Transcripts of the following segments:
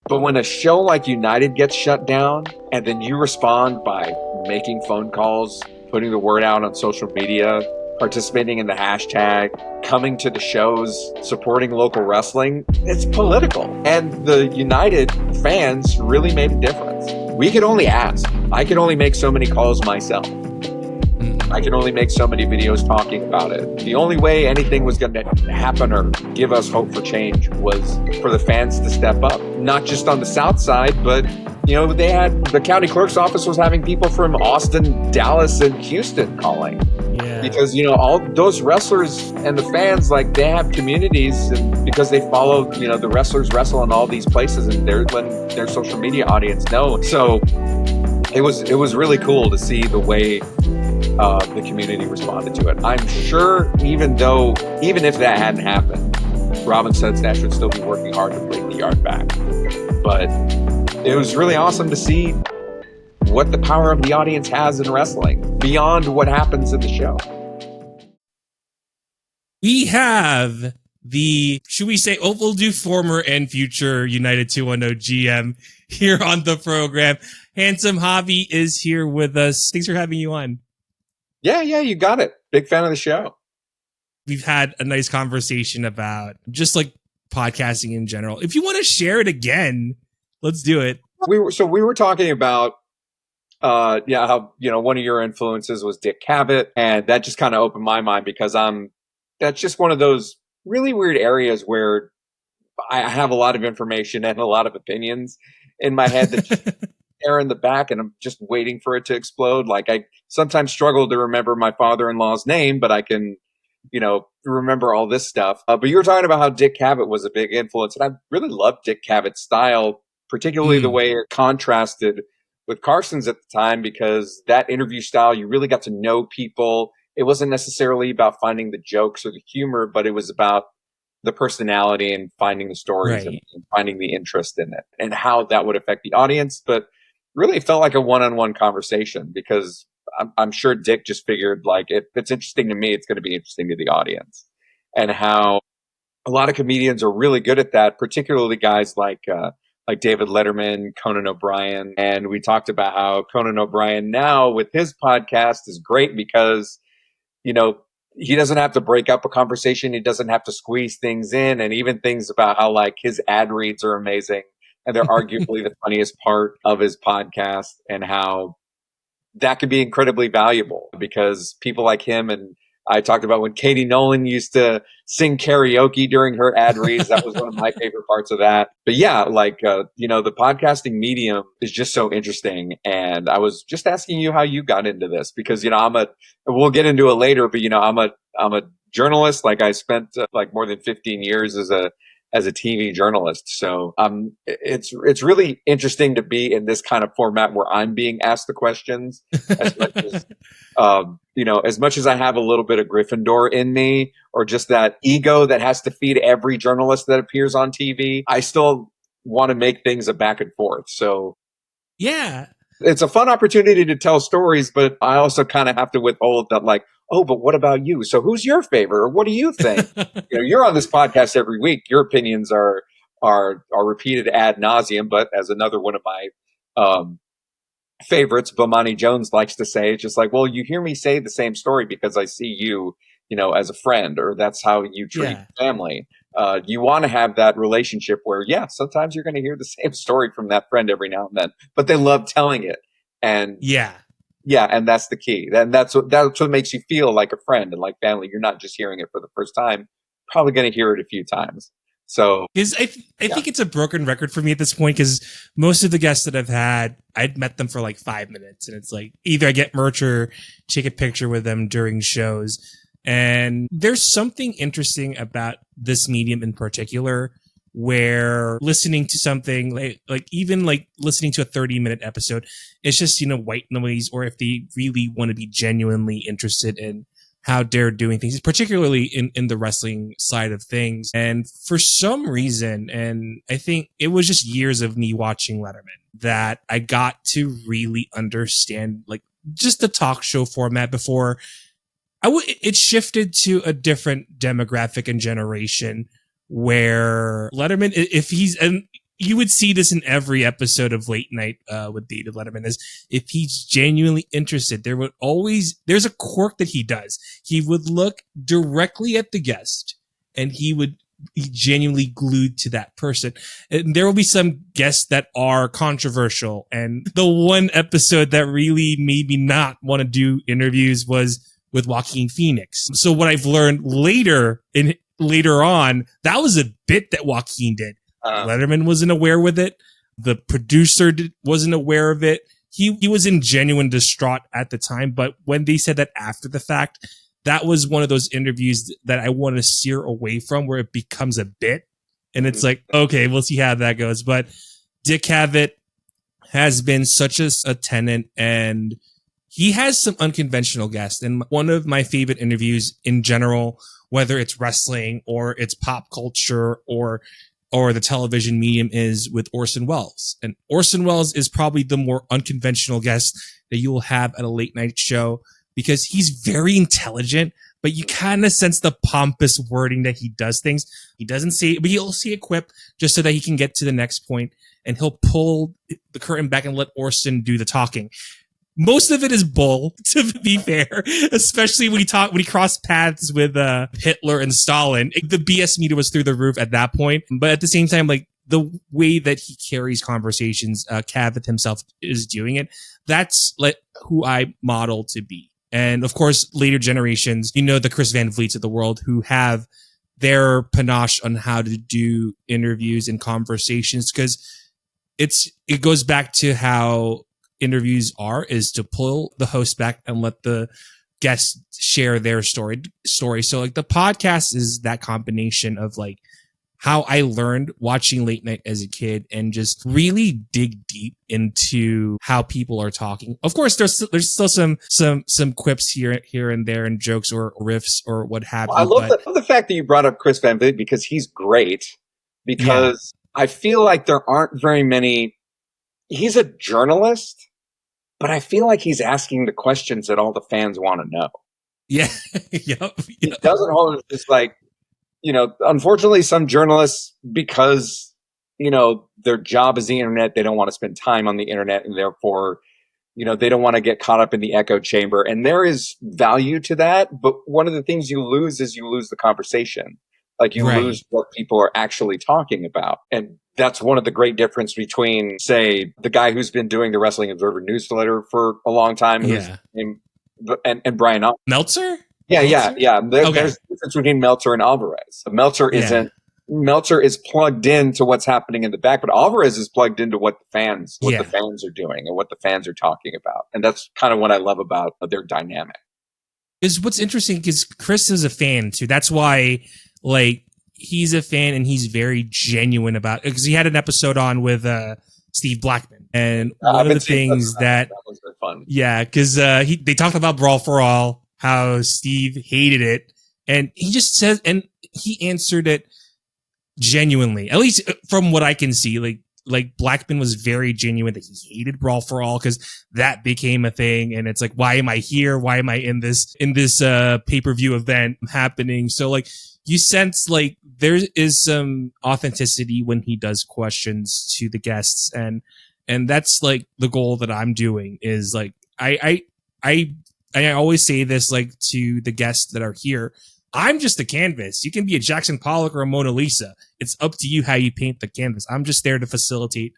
But when a show like United gets shut down and then you respond by making phone calls, putting the word out on social media, participating in the hashtag, coming to the shows, supporting local wrestling, it's political. And the United fans really made a difference. We could only ask. I could only make so many calls myself. I can only make so many videos talking about it. The only way anything was going to happen or give us hope for change was for the fans to step up. Not just on the South Side, but they had the county clerk's office was having people from Austin, Dallas, and Houston calling. Yeah. Because all those wrestlers and the fans, like, they have communities, and because they follow the wrestlers wrestle in all these places, and they're letting their social media audience know. So it was really cool to see the way the community responded to it. I'm sure even if that hadn't happened, Robin Sudstash would still be working hard to bring the yard back. But it was really awesome to see what the power of the audience has in wrestling beyond what happens in the show. We have should we say, we'll do former and future United210 GM here on the program. Handsome Javi is here with us. Thanks for having you on. Yeah, you got it. Big fan of the show. We've had a nice conversation about just like podcasting in general. If you want to share it again, let's do it. We were talking about how one of your influences was Dick Cavett, and that just kind of opened my mind because that's just one of those really weird areas where I have a lot of information and a lot of opinions in my head that just air in the back, and I'm just waiting for it to explode. Like, I sometimes struggle to remember my father-in-law's name, but I can, remember all this stuff. But you were talking about how Dick Cavett was a big influence, and I really loved Dick Cavett's style, particularly the way it contrasted with Carson's at the time, because that interview style, you really got to know people. It wasn't necessarily about finding the jokes or the humor, but it was about the personality and finding the stories, right, and finding the interest in it and how that would affect the audience. But really felt like a one-on-one conversation, because I'm sure Dick just figured, like, if it's interesting to me, it's going to be interesting to the audience. And how a lot of comedians are really good at that, particularly guys like David Letterman, Conan O'Brien. And we talked about how Conan O'Brien now with his podcast is great because, he doesn't have to break up a conversation. He doesn't have to squeeze things in, and even things about how, like, his ad reads are amazing. And they're arguably the funniest part of his podcast, and how that could be incredibly valuable because people like him, and I talked about when Katie Nolan used to sing karaoke during her ad reads. That was one of my favorite parts of that. But yeah, the podcasting medium is just so interesting. And I was just asking you how you got into this because, we'll get into it later, but, I'm a journalist. Like, I spent more than 15 years as a TV journalist. So it's really interesting to be in this kind of format where I'm being asked the questions as much as, as much as I have a little bit of Gryffindor in me, or just that ego that has to feed every journalist that appears on TV, I still want to make things a back and forth. So yeah, it's a fun opportunity to tell stories, but I also kind of have to withhold that, like, oh, but what about you? So who's your favorite? Or what do you think? You're on this podcast every week. Your opinions are repeated ad nauseum. But as another one of my favorites, Bomani Jones likes to say, it's just like, well, you hear me say the same story because I see you, as a friend, or that's how you treat family. You want to have that relationship where, sometimes you're going to hear the same story from that friend every now and then, but they love telling it. And and that's the key. And that's what makes you feel like a friend and like family. You're not just hearing it for the first time, probably going to hear it a few times. So, because I think it's a broken record for me at this point, because most of the guests that I've had, I'd met them for like 5 minutes, and it's like either I get merch or take a picture with them during shows. And there's something interesting about this medium in particular, where listening to something like even like listening to a 30-minute episode, it's just, white noise, or if they really want to be genuinely interested in how they're doing things, particularly in the wrestling side of things. And for some reason, and I think it was just years of me watching Letterman, that I got to really understand like just the talk show format before it shifted to a different demographic and generation, where Letterman, if he's, and you would see this in every episode of Late Night with David Letterman, is if he's genuinely interested, there's a quirk that he does. He would look directly at the guest and he would be genuinely glued to that person. And there will be some guests that are controversial. And the one episode that really made me not want to do interviews was with Joaquin Phoenix. So what I've learned later on, that was a bit that Joaquin did. Letterman wasn't aware with it. The producer wasn't aware of it. He was in genuine distraught at the time. But when they said that after the fact, that was one of those interviews that I want to steer away from, where it becomes a bit. And it's like, okay, we'll see how that goes. But Dick Cavett has been such a tenant, and he has some unconventional guests. And one of my favorite interviews in general, whether it's wrestling or it's pop culture or the television medium, is with Orson Welles. And Orson Welles is probably the more unconventional guest that you will have at a late night show, because he's very intelligent, but you kind of sense the pompous wording that he does things. He doesn't say it, but he'll say a quip just so that he can get to the next point, and he'll pull the curtain back and let Orson do the talking. Most of it is bull, to be fair, especially when he crossed paths with Hitler and Stalin. The BS meter was through the roof at that point. But at the same time, like, the way that he carries conversations, Cavett himself is doing it. That's like who I model to be. And of course, later generations, the Chris Van Vliets of the world, who have their panache on how to do interviews and conversations, because it goes back to how interviews is to pull the host back and let the guests share their story. So like the podcast is that combination of like how I learned watching late night as a kid and just really dig deep into how people are talking. Of course, there's still some quips here and there and jokes or riffs or what have you. I love the fact that you brought up Chris Van Vliet, because he's great. Because I feel like there aren't very many. He's a journalist, but I feel like he's asking the questions that all the fans want to know. Yeah. Yep. He doesn't hold it just like, unfortunately, some journalists, because, their job is the internet, they don't want to spend time on the internet, and therefore, they don't want to get caught up in the echo chamber. And there is value to that. But one of the things you lose is you lose the conversation. Like you lose what people are actually talking about. And that's one of the great difference between, say, the guy who's been doing the Wrestling Observer newsletter for a long time, and Brian Meltzer? Yeah. There's a difference between Meltzer and Alvarez. Meltzer is plugged into what's happening in the back, but Alvarez is plugged into what the fans are doing and what the fans are talking about. And that's kind of what I love about their dynamic. Is what's interesting, because Chris is a fan too. That's why, like, he's a fan and he's very genuine about it, because he had an episode on with Steve Blackman, and one of the things that was fun. Yeah, because they talked about Brawl for All, how Steve hated it, and he just says, and he answered it genuinely, at least from what I can see. Like Blackman was very genuine that he hated Brawl for All because that became a thing, and it's like, why am I here? Why am I in this pay-per-view event happening? So like, you sense like there is some authenticity when he does questions to the guests, and that's like the goal that I'm doing is like, I always say this, like, to the guests that are here, I'm just a canvas. You can be a Jackson Pollock or a Mona Lisa. It's up to you how you paint the canvas. I'm just there to facilitate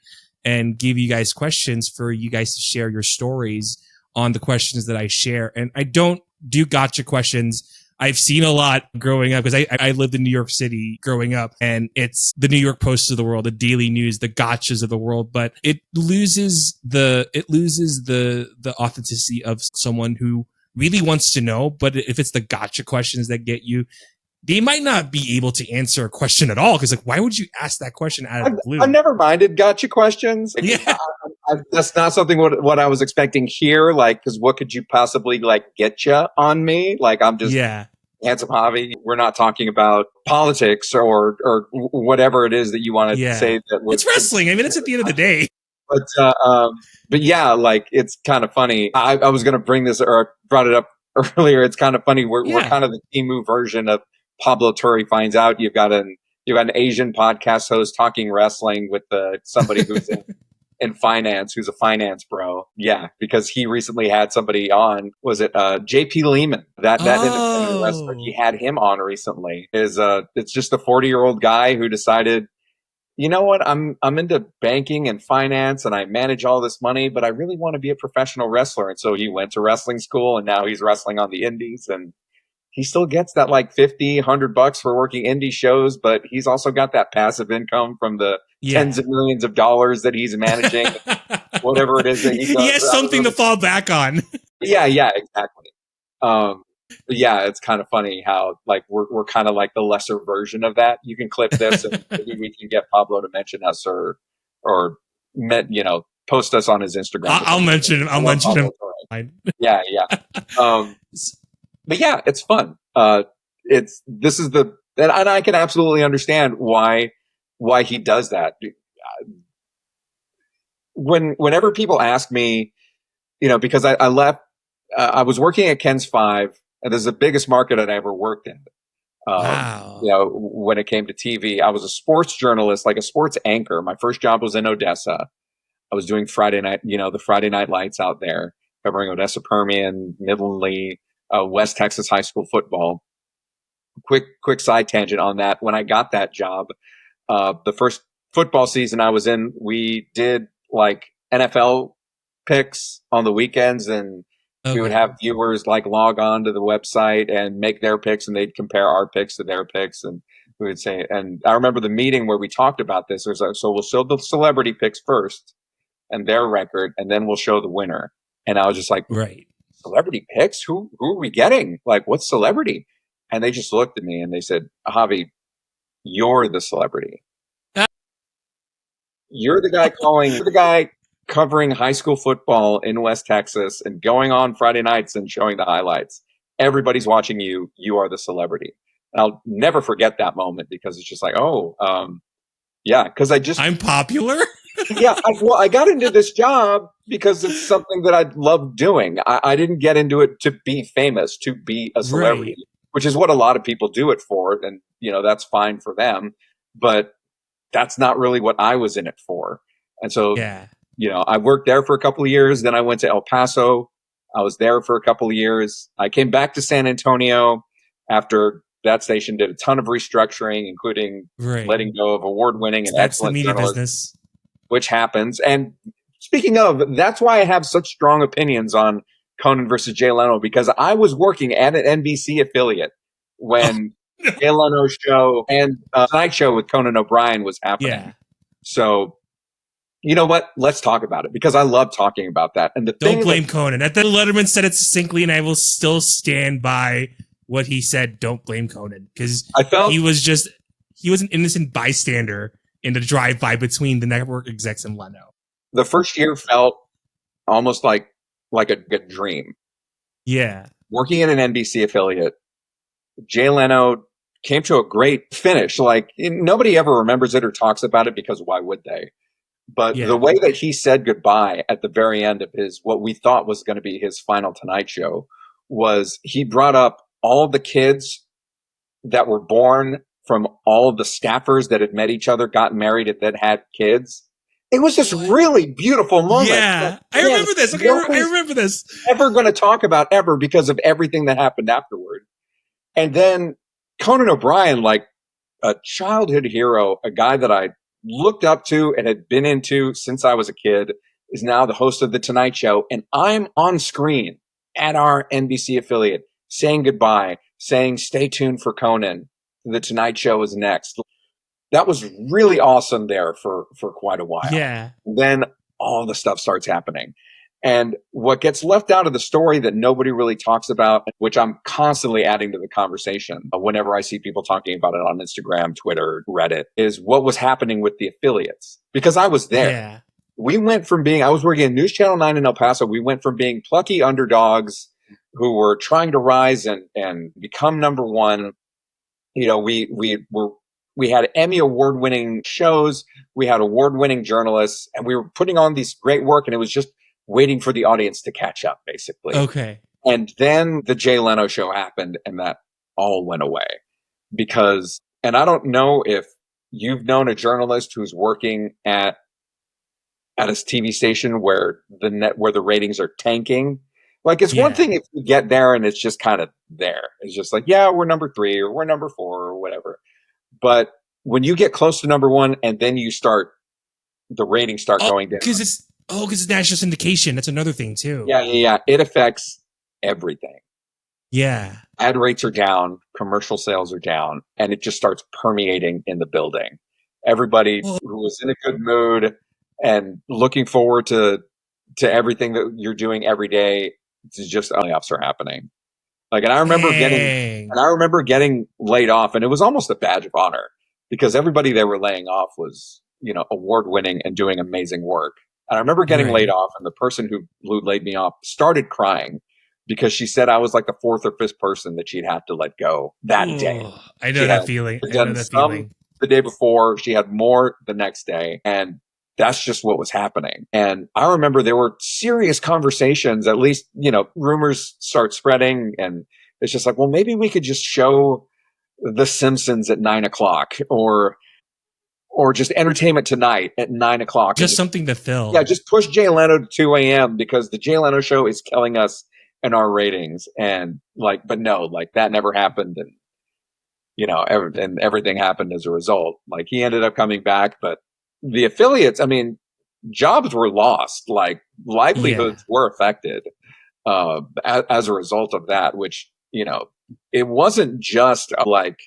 and give you guys questions for you guys to share your stories on the questions that I share. And I don't do gotcha questions. I've seen a lot growing up, because I lived in New York City growing up, and it's the New York Post of the world, the Daily News, the gotchas of the world, but it loses the authenticity of someone who really wants to know. But if it's the gotcha questions that get you, they might not be able to answer a question at all, because like, why would you ask that question out of the blue? I've never minded gotcha questions. Like, yeah. That's not something what I was expecting here. Like, because what could you possibly like get you on me? Like, I'm just Handsome Javi. We're not talking about politics or whatever it is that you want to say. That it's wrestling. I mean, it's at the end of the day. But yeah, like, it's kind of funny. I was going to bring this, or brought it up earlier. It's kind of funny. We're kind of the Timu version of Pablo Turri Finds Out. You've got you got an Asian podcast host talking wrestling with somebody who's in finance, who's a finance bro. Yeah, because he recently had somebody on. Was it JP Lehman? That independent wrestler. He Oh, had him on recently. It's just a 40-year-old guy who decided, you know what, I'm into banking and finance and I manage all this money, but I really want to be a professional wrestler. And so he went to wrestling school and now he's wrestling on the indies, and he still gets that like 50, $100 for working indie shows, but he's also got that passive income from the tens yeah. of millions of dollars that he's managing, whatever it is that he He does. has something to fall back on. Yeah, exactly. Um, but yeah, it's kind of funny how like we're kind of like the lesser version of that. You can clip this and maybe we can get Pablo to mention us or post us on his Instagram or I'll something. mention him. I I'll love mention him. Pablo Torre. Yeah. But yeah, it's fun. And I can absolutely understand why he does that. Whenever people ask me, because I left, I was working at Ken's Five, and this is the biggest market I'd ever worked in. Wow. When it came to TV, I was a sports journalist, like a sports anchor. My first job was in Odessa. I was doing Friday night, the Friday night lights out there, covering Odessa Permian, Midland Lee, West Texas high school football. Quick side tangent on that. When I got that job, the first football season I was in, we did like NFL picks on the weekends, and we would Okay. have viewers like log on to the website and make their picks, and they'd compare our picks to their picks. And we would say, and I remember the meeting where we talked about this. It was like, so we'll show the celebrity picks first and their record, and then we'll show the winner. And I was just like, Right. celebrity picks? Who are we getting? Like, what's celebrity? And they just looked at me and they said, Javi, you're the celebrity. You're the guy covering high school football in West Texas and going on Friday nights and showing the highlights. Everybody's watching you. You are the celebrity. And I'll never forget that moment because it's just like, yeah, because I'm popular. yeah, I got into this job because it's something that I love doing. I didn't get into it to be famous, to be a celebrity, Right. which is what a lot of people do it for. And, that's fine for them. But that's not really what I was in it for. And so, Yeah. I worked there for a couple of years. Then I went to El Paso. I was there for a couple of years. I came back to San Antonio after that station did a ton of restructuring, including Right. letting go of award-winning and That's the excellent media journalists, business. which happens. And speaking of, that's why I have such strong opinions on Conan versus Jay Leno, because I was working at an NBC affiliate when Jay Leno's show and Tonight Show with Conan O'Brien was happening. Yeah. So, you know what? Let's talk about it because I love talking about that. And Don't blame Conan. At the Letterman said it succinctly, and I will still stand by what he said. Don't blame Conan because he was an innocent bystander in the drive-by between the network execs and Leno. The first year felt almost like a good dream. Yeah. Working at an NBC affiliate, Jay Leno came to a great finish. Like nobody ever remembers it or talks about it because why would they? But the way that he said goodbye at the very end of what we thought was going to be his final Tonight Show was he brought up all the kids that were born from all of the staffers that had met each other, got married, and then had kids. It was this really beautiful moment. Yeah. I remember this. Okay, I remember this. Ever going to talk about ever because of everything that happened afterward. And then Conan O'Brien, like a childhood hero, a guy that I looked up to and had been into since I was a kid, is now the host of The Tonight Show. And I'm on screen at our NBC affiliate saying goodbye, saying stay tuned for Conan. The Tonight Show is next. That was really awesome there for quite a while. Yeah. Then all the stuff starts happening. And what gets left out of the story that nobody really talks about, which I'm constantly adding to the conversation whenever I see people talking about it on Instagram, Twitter, Reddit, is what was happening with the affiliates. Because I was there. Yeah. We went from I was working at News Channel 9 in El Paso. We went from being plucky underdogs who were trying to rise and become number one. We had Emmy award-winning shows. We had award-winning journalists, and we were putting on these great work, and it was just waiting for the audience to catch up, basically. Okay. And then the Jay Leno show happened, and that all went away. And I don't know if you've known a journalist who's working at a TV station where the ratings are tanking. Like, it's one Yeah. thing if you get there and it's just kind of there. It's just like, yeah, we're number 3 or we're number 4 or whatever. But when you get close to number 1 and then the ratings start Oh, going down. because it's national syndication. That's another thing too. Yeah. It affects everything. Yeah. Ad rates are down, commercial sales are down, and it just starts permeating in the building. Everybody Well, who was in a good mood and looking forward to everything that you're doing every day, it's just layoffs are happening. Like, and dang. I remember getting laid off, and it was almost a badge of honor because everybody they were laying off was, award winning and doing amazing work. And I remember getting laid Right. off, and the person who laid me off started crying because she said I was like the 4th or 5th person that she'd have to let go that day. Ooh, I know She that had feeling. I know done that some feeling. the day before, she had more the next day, and that's just what was happening. And I remember there were serious conversations, at least, rumors start spreading, and it's just like, well, maybe we could just show The Simpsons at 9 o'clock, or just Entertainment Tonight at 9 o'clock, and Just something to yeah, fill. just push Jay Leno to 2 a.m. because the Jay Leno show is killing us in our ratings. And like, but no, like that never happened, and and everything happened as a result. Like, he ended up coming back, but the affiliates, I mean, jobs were lost, like Yeah. livelihoods were affected as a result of that. Which it wasn't just like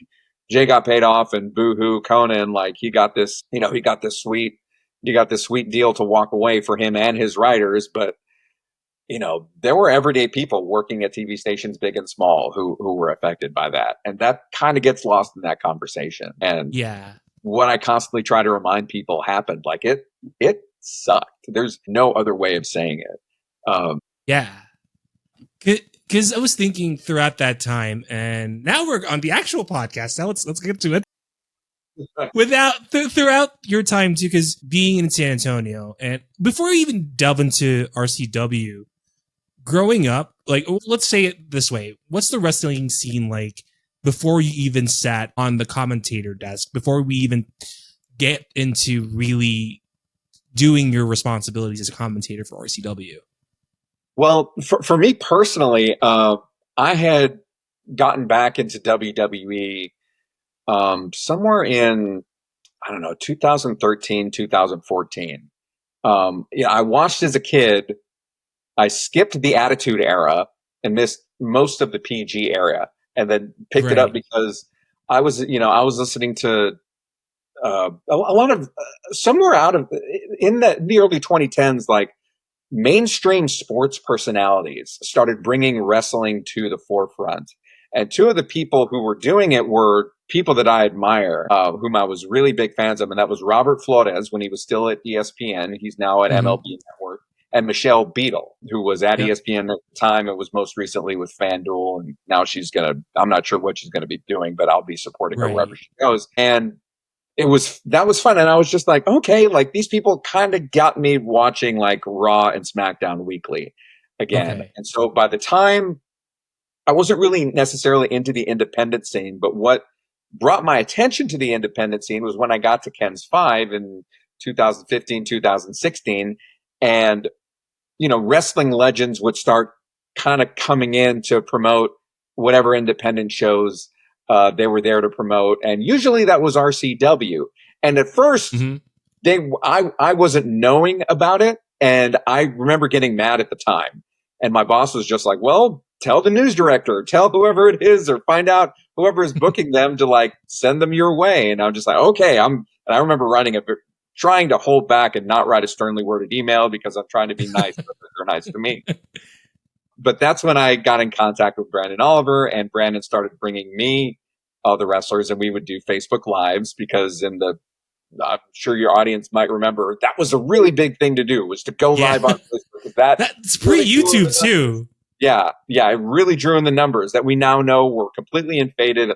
Jay got paid off and boohoo Conan, like he got this, he got this sweet deal to walk away for him and his writers, but there were everyday people working at TV stations, big and small, who were affected by that. And that kind of gets lost in that conversation. And Yeah. what I constantly try to remind people happened, like it sucked. There's no other way of saying it. Yeah. Because I was thinking throughout that time, and now we're on the actual podcast. Now let's get to it. Throughout your time too, because being in San Antonio, and before you even delve into RCW, growing up, like, let's say it this way: what's the wrestling scene like before you even sat on the commentator desk? Before we even get into really doing your responsibilities as a commentator for RCW? Well, for me personally, I had gotten back into WWE somewhere in, I don't know, 2013, 2014. I watched as a kid. I skipped the Attitude Era and missed most of the PG era, and then picked it up Right. because I was listening to a lot of somewhere out of in the early 2010s, like mainstream sports personalities started bringing wrestling to the forefront. And two of the people who were doing it were people that I admire, whom I was really big fans of. And that was Robert Flores when he was still at ESPN. He's now at Mm-hmm. MLB Network. And Michelle Beadle, who was at Yep. ESPN at the time and was most recently with FanDuel. And now I'm not sure what she's going to be doing, but I'll be supporting her wherever Right. she goes. And that was fun. And I was just like, okay, like these people kind of got me watching like Raw and SmackDown weekly again. Okay. And so by the time, I wasn't really necessarily into the independent scene, but what brought my attention to the independent scene was when I got to Ken's 5 in 2015, 2016. And, wrestling legends would start kind of coming in to promote whatever independent shows they were there to promote. And usually that was RCW. And at first, Mm-hmm. I wasn't knowing about it. And I remember getting mad at the time. And my boss was just like, well, tell the news director, tell whoever it is, or find out whoever is booking them to like send them your way. And I'm just like, okay, and I remember trying to hold back and not write a sternly worded email because I'm trying to be nice, but they're nice to me. But that's when I got in contact with Brandon Oliver, and Brandon started bringing me the wrestlers, and we would do Facebook Lives because I'm sure your audience might remember that was a really big thing to do, was to go Yeah. live on Facebook. That That's really drew in pre-YouTube the numbers. too. Yeah, it really drew in the numbers that we now know were completely inflated,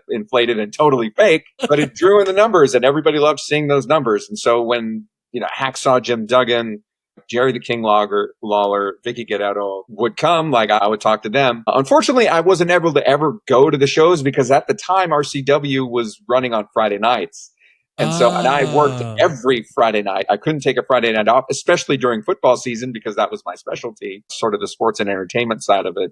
and totally fake. But it drew in the numbers, and everybody loved seeing those numbers. And so when Hacksaw Jim Duggan, Jerry the King Lawler, Vicky Guerrero would come, like I would talk to them. Unfortunately, I wasn't able to ever go to the shows because at the time RCW was running on Friday nights. And I worked Oh, every Friday night. I couldn't take a Friday night off, especially during football season, because that was my specialty, sort of the sports and entertainment side of it,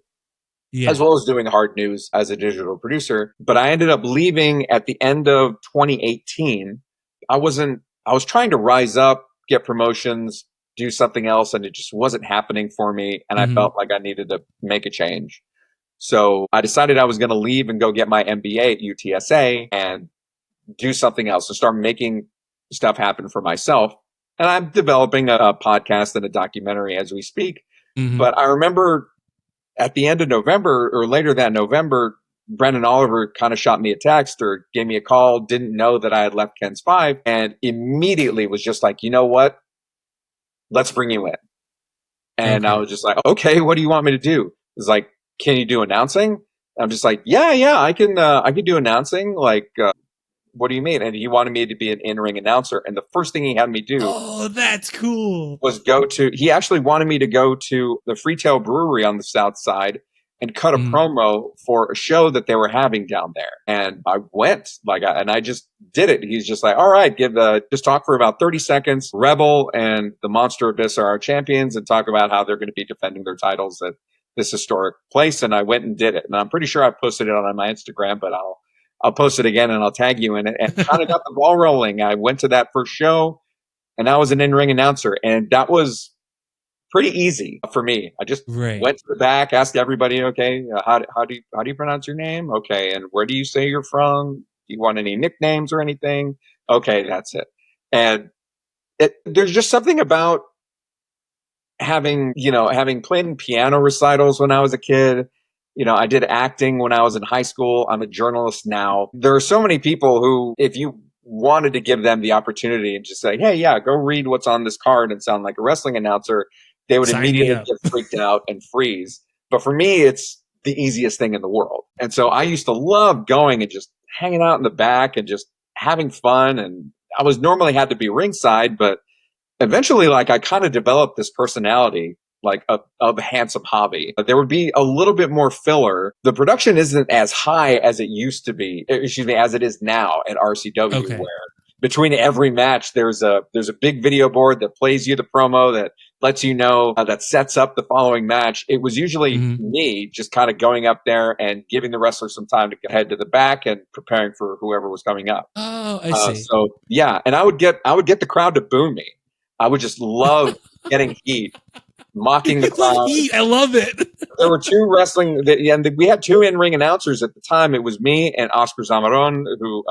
as yeah. well as doing hard news as a digital producer. But I ended up leaving at the end of 2018. I was trying to rise up, get promotions, do something else, and it just wasn't happening for me. And I Hmm. felt like I needed to make a change. So I decided I was going to leave and go get my MBA at UTSA and do something else and start making stuff happen for myself. And I'm developing a podcast and a documentary as we speak. Hmm. But I remember at the end of November or later that November, Brendan Oliver kind of shot me a text or gave me a call, didn't know that I had left Ken's Five, and immediately was just like, you know what? Let's bring you in. And I Okay. was just like, okay, what do you want me to do? It's like, can you do announcing? I'm just like, yeah, I can do announcing. Like, what do you mean? And he wanted me to be an in-ring announcer. And the first thing he had me do Oh, that's cool. was he actually wanted me to go to the Freetail Brewery on the South Side and cut a Mm. promo for a show that they were having down there. And I went and I just did it. He's just like, all right, just talk for about 30 seconds. Rebel and the Monster Abyss are our champions and talk about how they're going to be defending their titles at this historic place. And I went and did it. And I'm pretty sure I posted it on my Instagram, but I'll post it again and I'll tag you in it, and kind of got the ball rolling. I went to that first show and I was an in-ring announcer, and that was pretty easy for me. I just Right. went to the back, asked everybody, okay, how do you pronounce your name? Okay, and where do you say you're from? Do you want any nicknames or anything? Okay, that's it. And there's just something about having played in piano recitals when I was a kid. I did acting when I was in high school. I'm a journalist now. There are so many people who, if you wanted to give them the opportunity and just say, hey, yeah, go read what's on this card and sound like a wrestling announcer, they would Sign me immediately up. get freaked out and freeze. But for me, it's the easiest thing in the world. And so I used to love going and just hanging out in the back and just having fun. And I was normally had to be ringside, but eventually, like, I kind of developed this personality, like, of Handsome Javi. There would be a little bit more filler. The production isn't as high as it used to be, excuse me, as it is now at RCW, Okay. where between every match there's a big video board that plays you the promo that lets you know, that sets up the following match. It was usually Hmm. me just kind of going up there and giving the wrestler some time to head to the back and preparing for whoever was coming up. Oh, I see. So yeah, and I would get the crowd to boo me. I would just love getting heat, mocking the I love crowd. heat. I love it. There were two and we had two in-ring announcers at the time. It was me and Oscar Zamaron, who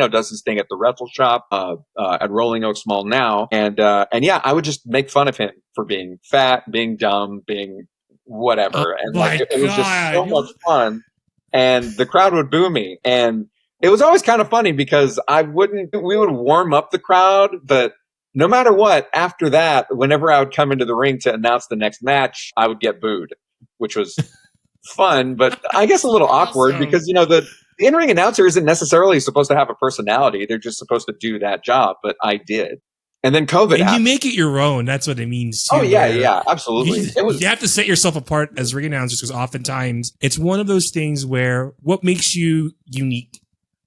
does his thing at the Wrestle Shop at Rolling Oaks Mall now, and yeah, I would just make fun of him for being fat, being dumb, being Oh whatever, and like my it was just god. so much fun, and the crowd would boo me, and it was always kind of funny because we would warm up the crowd, but no matter what, after that, whenever I would come into the ring to announce the next match, I would get booed, which was fun, but I guess a That's little awkward awesome. because the in-ring announcer isn't necessarily supposed to have a personality. They're just supposed to do that job, but I did. And then COVID And you happened. make it your own. That's what it means Oh too, yeah, where yeah, absolutely. It you was have to set yourself apart as ring announcers because oftentimes it's one of those things where what makes you unique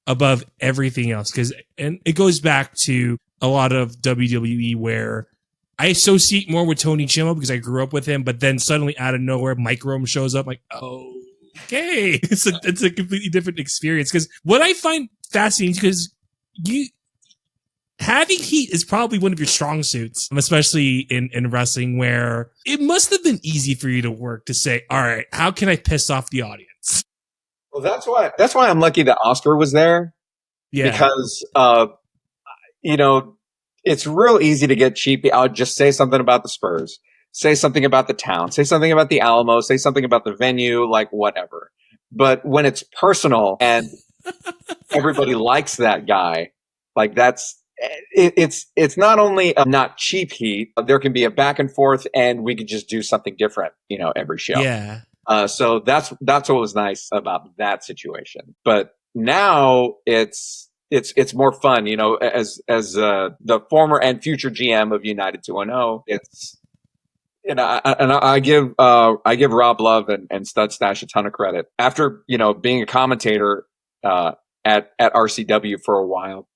above everything else. And it goes back to a lot of WWE where I associate more with Tony Chimo because I grew up with him, but then suddenly out of nowhere, Mike Rome shows up. Like, oh, okay, it's a completely different experience. Because what I find fascinating because you having heat is probably one of your strong suits, especially in wrestling, where it must have been easy for you to work to say, all right, how can I piss off the audience? well. That's why I'm lucky that Oscar was there Yeah. because you know it's real easy to get cheapy. I would just say something about the Spurs, say something about the town, say something about the Alamo, say something about the venue, like whatever. But when it's personal and everybody likes that guy, like it's not only not cheap heat. There can be a back and forth, and we could just do something different, every show. Yeah. So that's what was nice about that situation. But now it's more fun, as the former and future GM of United210. It's I give Rob Love and Stud Stash a ton of credit after being a commentator uh, at RCW for a while.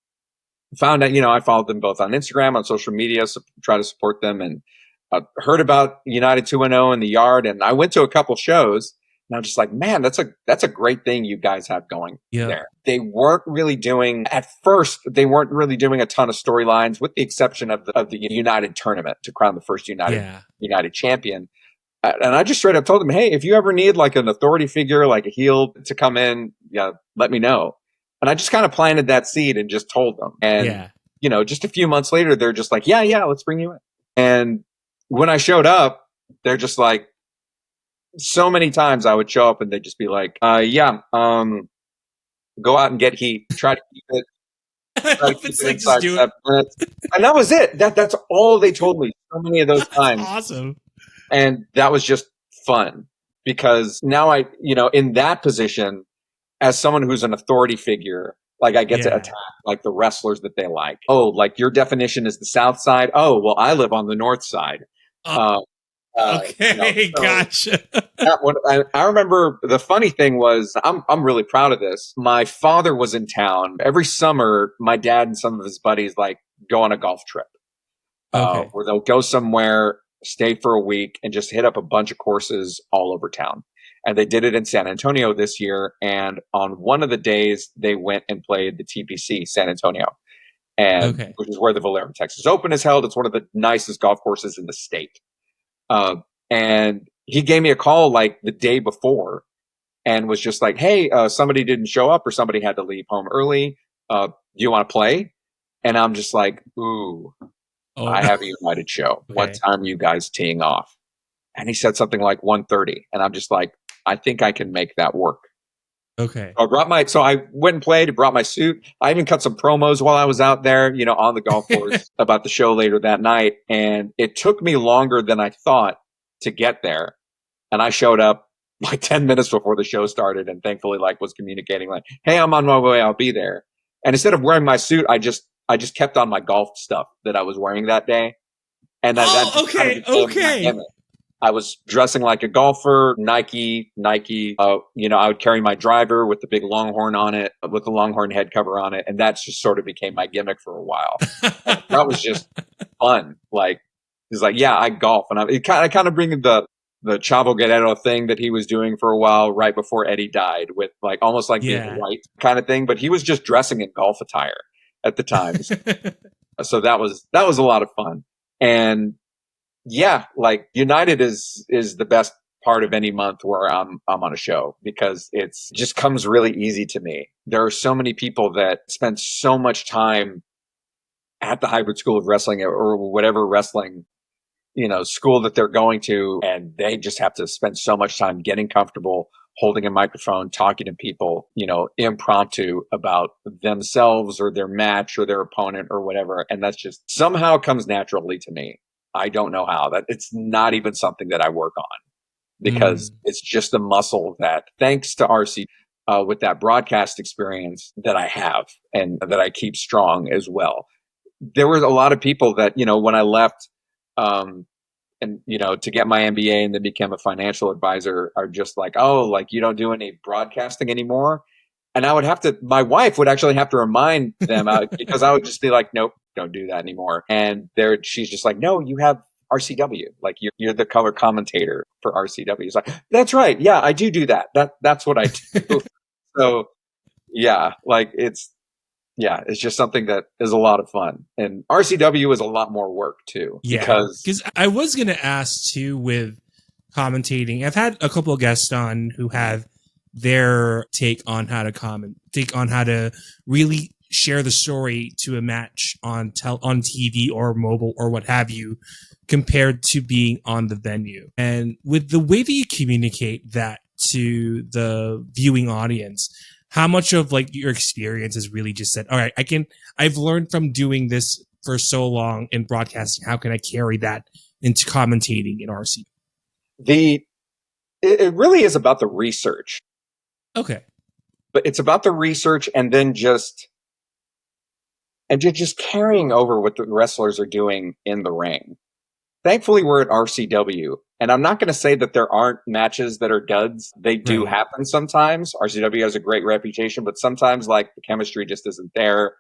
found out, I followed them both on Instagram, on social media, so try to support them, and heard about United210 in the yard. And I went to a couple shows, and I'm just like, man, that's a great thing you guys have going Yeah. there. They weren't really doing, at first, they weren't really doing a ton of storylines, with the exception of the United tournament to crown the first United champion. And I just straight up told them, hey, if you ever need like an authority figure, like a heel to come in, let me know. And I just kind of planted that seed and just told them. And, just a few months later, they're just like, yeah, let's bring you in. And when I showed up, they're just like, so many times I would show up and they'd just be like, go out and get heat, try to keep it. Try to keep it inside 7 minutes. And that was it. That's all they told me so many of those times. Awesome. And that was just fun, because now in that position, as someone who's an authority figure, like I get to attack like the wrestlers that they like. Oh, like your definition is the South Side. Oh, well, I live on the North Side. Okay, so gotcha. I remember the funny thing was, I'm really proud of this. My father was in town every summer. My dad and some of his buddies like go on a golf trip, where they'll go somewhere, stay for a week, and just hit up a bunch of courses all over town. And they did it in San Antonio this year. And on one of the days, they went and played the TPC San Antonio, and which is where the Valero Texas Open is held. It's one of the nicest golf courses in the state. And he gave me a call like the day before and was just like, hey, somebody didn't show up, or somebody had to leave home early. Do you want to play? And I'm just like, ooh, I have a United show. What time are you guys teeing off? And he said something like 1:30. And I'm just like, I think I can make that work. Okay. So I went and played, brought my suit. I even cut some promos while I was out there, on the golf course about the show later that night. And it took me longer than I thought to get there. And I showed up like 10 minutes before the show started, and thankfully was communicating like, hey, I'm on my way. I'll be there. And instead of wearing my suit, I just kept on my golf stuff that I was wearing that day. And okay. I was dressing like a golfer, Nike. I would carry my driver with the big Longhorn on it, with the Longhorn head cover on it. And that just sort of became my gimmick for a while. That was just fun. He's like, yeah, I golf. And I kind of bring the Chavo Guerrero thing that he was doing for a while right before Eddie died, with almost like being white kind of thing. But he was just dressing in golf attire at the time. So that was a lot of fun. And United is the best part of any month where I'm on a show, because it's just comes really easy to me. There are so many people that spend so much time at the Hybrid School of Wrestling, or whatever wrestling, school that they're going to, and they just have to spend so much time getting comfortable, holding a microphone, talking to people, impromptu about themselves or their match or their opponent or whatever. And that's just somehow comes naturally to me. I don't know how. That it's not even something that I work on, because it's just a muscle that, thanks to RC, with that broadcast experience that I have and that I keep strong as well. There were a lot of people that, when I left, to get my MBA and then become a financial advisor, are just like, oh, you don't do any broadcasting anymore. And my wife would actually have to remind them, because I would just be like, nope, don't do that anymore. And she's just like, no, you have RCW. You're the color commentator for RCW. It's like, that's right. Yeah, I do that. That's what I do. So yeah, it's just something that is a lot of fun. And RCW is a lot more work too. Yeah, because I was going to ask too, with commentating, I've had a couple of guests on who have their take on how to really share the story to a match on TV or mobile or what have you, compared to being on the venue. And with the way that you communicate that to the viewing audience, how much of your experience is really just said, all right, I've learned from doing this for so long in broadcasting, how can I carry that into commentating in RC? It really is about the research. Okay. But it's about the research, and then just carrying over what the wrestlers are doing in the ring. Thankfully, we're at RCW, and I'm not going to say that there aren't matches that are duds. They do happen sometimes. RCW has a great reputation, but sometimes the chemistry just isn't there.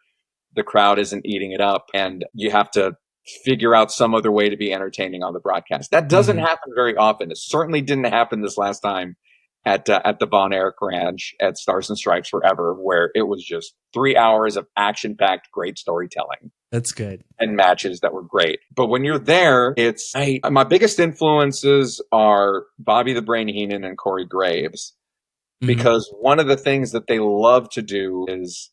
the crowd isn't eating it up and you have to figure out some other way to be entertaining on the broadcast. That doesn't happen very often. It certainly didn't happen this last time at the Von Erich Ranch at Stars and Stripes Forever, where it was just 3 hours of action-packed, great storytelling. That's good. And matches that were great. But when you're there, my biggest influences are Bobby the Brain Heenan and Corey Graves, because one of the things that they love to do is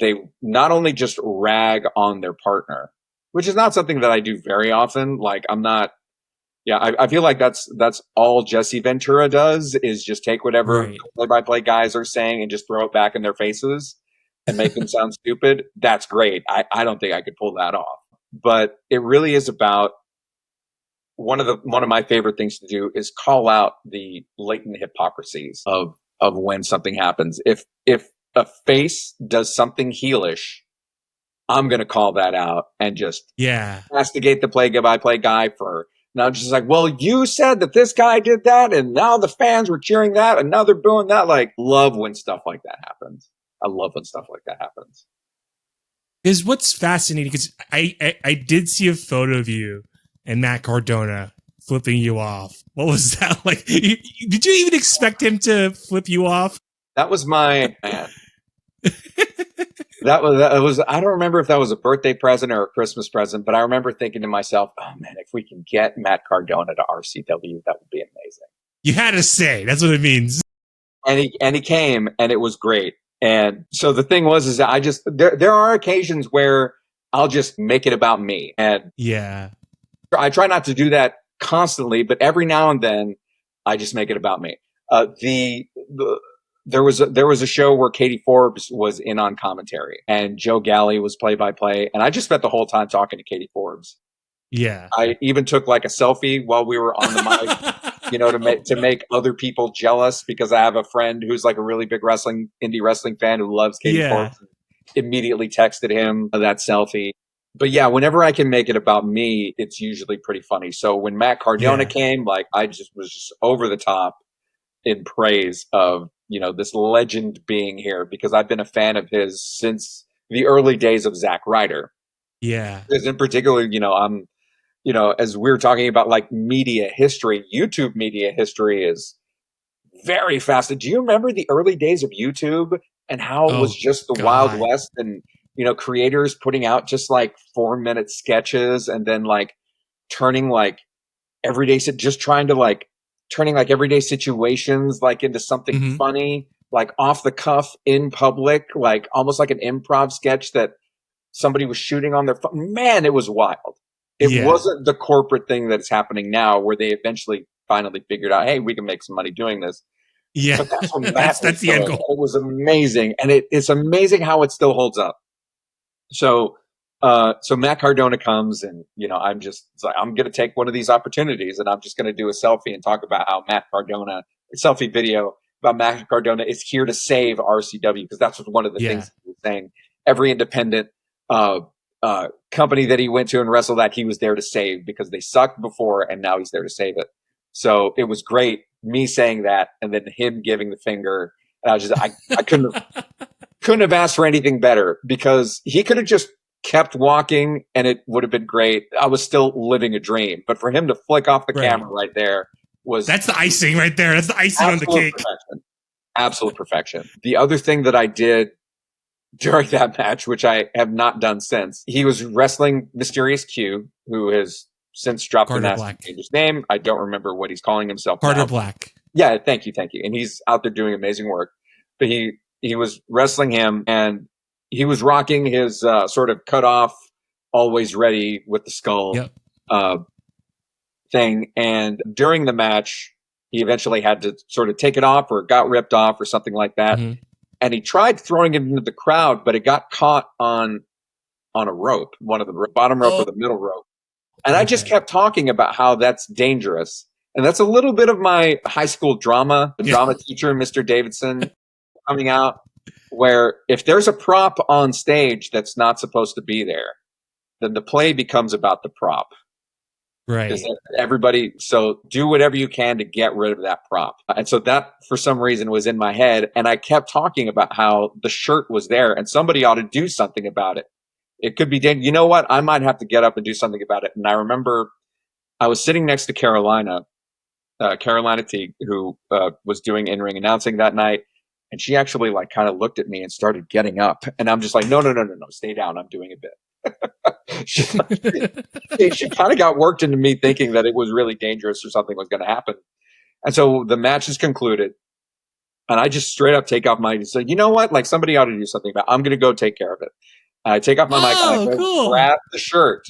they not only just rag on their partner, which is not something that I do very often. Like I feel like that's all Jesse Ventura does, is just take whatever play-by-play guys are saying and just throw it back in their faces and make them sound stupid. That's great. I don't think I could pull that off. But it really is about one of my favorite things to do is call out the latent hypocrisies of when something happens. If a face does something heelish, I'm going to call that out and just castigate the play-by-play guy for not just like, well, you said that this guy did that, and now the fans were cheering that, and now they're booing that. Like, love when stuff like that happens. I love when stuff like that happens. Is what's fascinating, because I did see a photo of you and Matt Cardona flipping you off. What was that like? Did you even expect him to flip you off? That was my man. That was I don't remember if that was a birthday present or a Christmas present, but I remember thinking to myself, oh man, if we can get Matt Cardona to RCW, that would be amazing. You had to say, that's what it means. And he came, and it was great. And so the thing was, is that there are occasions where I'll just make it about me. And I try not to do that constantly, but every now and then I just make it about me. There was a show where Katie Forbes was in on commentary and Joe Galley was play-by-play. And I just spent the whole time talking to Katie Forbes. Yeah. I even took like a selfie while we were on the mic, to make other people jealous, because I have a friend who's like a really big indie wrestling fan who loves Katie Forbes. Immediately texted him that selfie. But yeah, whenever I can make it about me, it's usually pretty funny. So when Matt Cardona came, like I just was just over the top in praise of, this legend being here, because I've been a fan of his since the early days of Zack Ryder. Yeah. Because in particular, I'm, as we were talking about like media history, YouTube media history is very fast. Do you remember the early days of YouTube and how it was just the Wild West, and, creators putting out just like 4-minute sketches and then like turning like everyday situations like into something funny, like off the cuff in public, like almost like an improv sketch that somebody was shooting on their phone. Man, it was wild. It wasn't the corporate thing that's happening now, where they eventually finally figured out, hey, we can make some money doing this. Yeah. But that's what that's the end goal. It was amazing. And it's amazing how it still holds up. So Matt Cardona comes, and, I'm going to take one of these opportunities, and I'm just going to do a selfie and talk about how a selfie video about Matt Cardona is here to save RCW, because that's one of the things he was saying. Every independent company that he went to and wrestled at, he was there to save, because they sucked before and now he's there to save it. So it was great, me saying that, and then him giving the finger. And I was just, I couldn't have asked for anything better, because he could have just kept walking and it would have been great. I was still living a dream, but for him to flick off the camera right there that's the icing right there. That's the icing on the cake. Perfection. Absolute perfection. The other thing that I did during that match, which I have not done since, he was wrestling Mysterious Q, who has since dropped the change his name. I don't remember what he's calling himself Carter now. Black. Yeah, thank you. And he's out there doing amazing work. But he was wrestling him, and he was rocking his sort of cut off, always ready with the skull thing. And during the match, he eventually had to sort of take it off, or it got ripped off or something like that. And he tried throwing it into the crowd, but it got caught on a rope, one of the bottom rope or the middle rope. And I just kept talking about how that's dangerous. And that's a little bit of my high school drama teacher, Mr. Davidson, coming out, where if there's a prop on stage that's not supposed to be there, then the play becomes about the prop. Right. So do whatever you can to get rid of that prop. And so that, for some reason, was in my head. And I kept talking about how the shirt was there and somebody ought to do something about it. It could be dangerous. You know what? I might have to get up and do something about it. And I remember I was sitting next to Carolina Teague, who was doing in-ring announcing that night. And she actually like kind of looked at me and started getting up. And I'm just like, no, stay down. I'm doing a bit. she kind of got worked into me thinking that it was really dangerous or something was going to happen. And so the match is concluded. And I just straight up take off my, say, you know what? Like somebody ought to do something about it. I'm going to go take care of it. And I take off my mic and I Oh, go cool. grab the shirt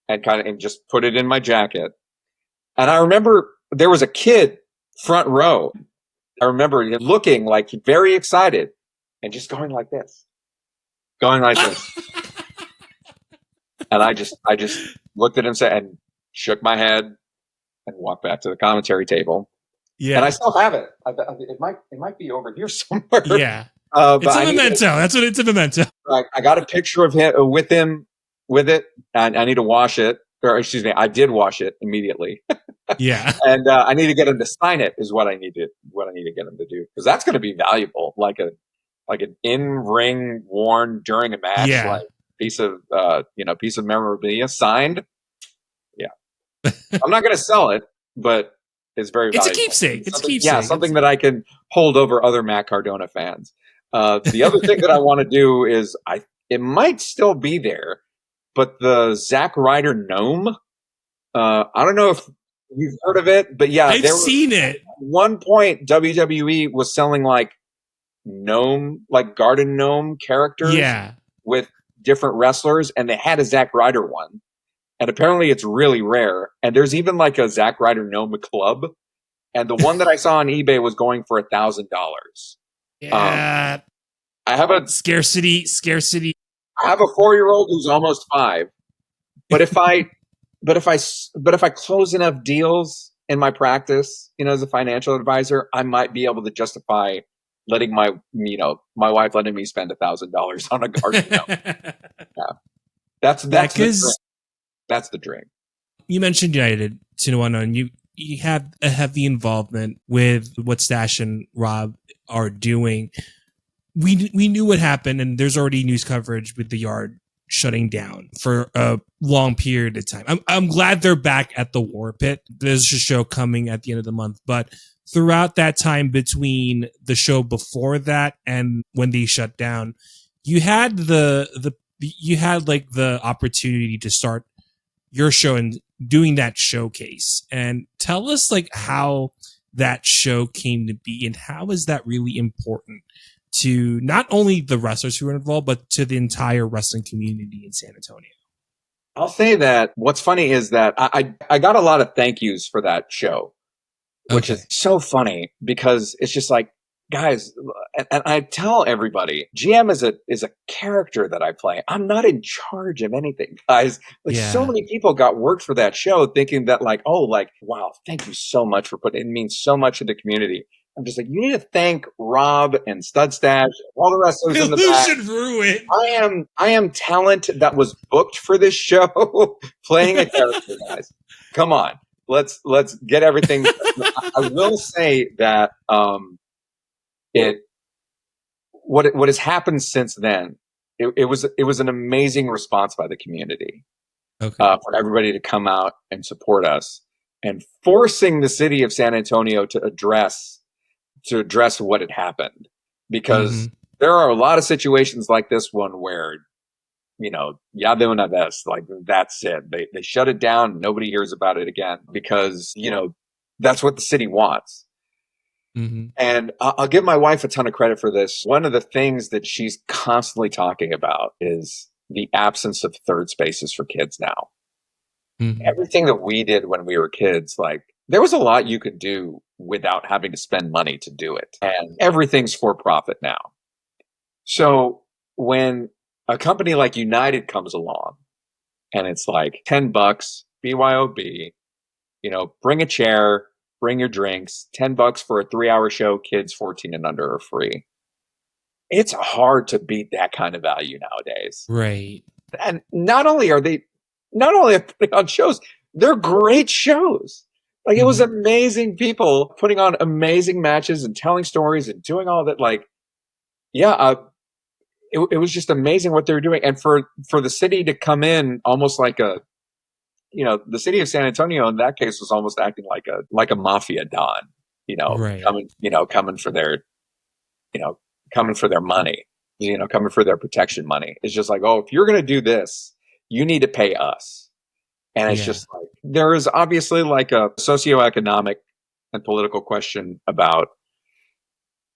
and just put it in my jacket. And I remember there was a kid front row. I remember him looking like very excited and just going like this. And I just looked at him and shook my head and walked back to the commentary table. Yeah. And I still have it. It might be over here somewhere. Yeah. It's a memento. That's what it's a memento. I got a picture of him with it, and I need to wash it. Or excuse me, I did wash it immediately. Yeah. And I need to get him to sign it is what I need to get him to do, because that's going to be valuable, like an in-ring worn during a match, like piece of memorabilia signed. Yeah. I'm not going to sell it, but it's very valuable. It's a keepsake. It's a keepsake. Yeah, something that I can hold over other Matt Cardona fans. The other thing that I want to do is it might still be there, but the Zack Ryder gnome. I don't know if you've heard of it, but yeah, I've seen it. At one point, WWE was selling like garden gnome characters, with different wrestlers, and they had a Zack Ryder one, and apparently it's really rare. And there's even like a Zack Ryder gnome club, and the one that I saw on eBay was going for $1,000. Yeah, I have a scarcity. I have a 4-year-old who's almost 5, but if I close enough deals in my practice, as a financial advisor, I might be able to justify letting my wife letting me spend $1,000 on a garden. Yeah, that's the dream. You mentioned United210, and you have a heavy involvement with what Stash and Rob are doing. We knew what happened, and there's already news coverage with the Yard shutting down for a long period of time. I'm glad they're back at the War Pit. There's a show coming at the end of the month, but throughout that time between the show before that and when they shut down, you had you had like the opportunity to start your show and doing that showcase. And tell us like how that show came to be, and how is that really important to not only the wrestlers who are involved, but to the entire wrestling community in San Antonio? I'll say that what's funny is that I got a lot of thank yous for that show, which is so funny, because it's just like, guys, and I tell everybody, GM is a character that I play. I'm not in charge of anything, guys. Like, so many people got worked for that show thinking that like, oh, like, wow, thank you so much for putting it. It means so much to the community. I'm just like, you need to thank Rob and Stud Stash, all the wrestlers in the back. I am talent that was booked for this show, playing a character, guys. Come on, let's get everything. I will say that what has happened since then, it was an amazing response by the community, for everybody to come out and support us, and forcing the city of San Antonio to address what had happened, because there are a lot of situations like this one where, ya de una vez, like, that's it. They shut it down. Nobody hears about it again, because, that's what the city wants. And I'll give my wife a ton of credit for this. One of the things that she's constantly talking about is the absence of third spaces for kids now. Everything that we did when we were kids, like, there was a lot you could do without having to spend money to do it. And everything's for profit now. So when a company like United comes along and it's like $10, BYOB, bring a chair, bring your drinks, $10 for a 3-hour show, kids 14 and under are free. It's hard to beat that kind of value nowadays. Right. And not only are they putting on shows, they're great shows. Like, it was amazing people putting on amazing matches and telling stories and doing all that. Like, yeah, it was just amazing what they were doing. And for the city to come in almost like a, the city of San Antonio in that case was almost acting like a mafia don, Right. coming for their, coming for their money, coming for their protection money. It's just like, oh, if you're going to do this, you need to pay us. And it's Yeah. just like, there is obviously like a socioeconomic and political question about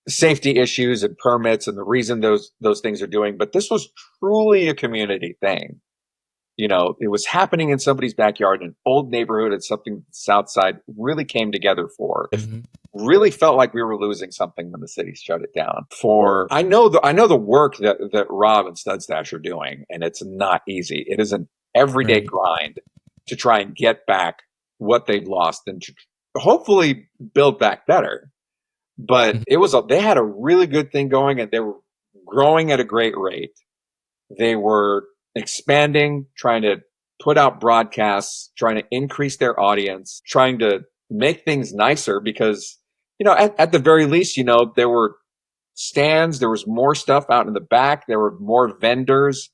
safety issues and permits and the reason those things are doing. But this was truly a community thing. It was happening in somebody's backyard, an old neighborhood. It's something the South Side really came together for. It Mhm. really felt like we were losing something when the city shut it down. I know the work that Rob and Studstash are doing, and it's not easy. It is an everyday Right. grind to try and get back what they've lost and to hopefully build back better. But Mhm. they had a really good thing going, and they were growing at a great rate. They were expanding, trying to put out broadcasts, trying to increase their audience, trying to make things nicer because, at the very least, there were stands, there was more stuff out in the back, there were more vendors.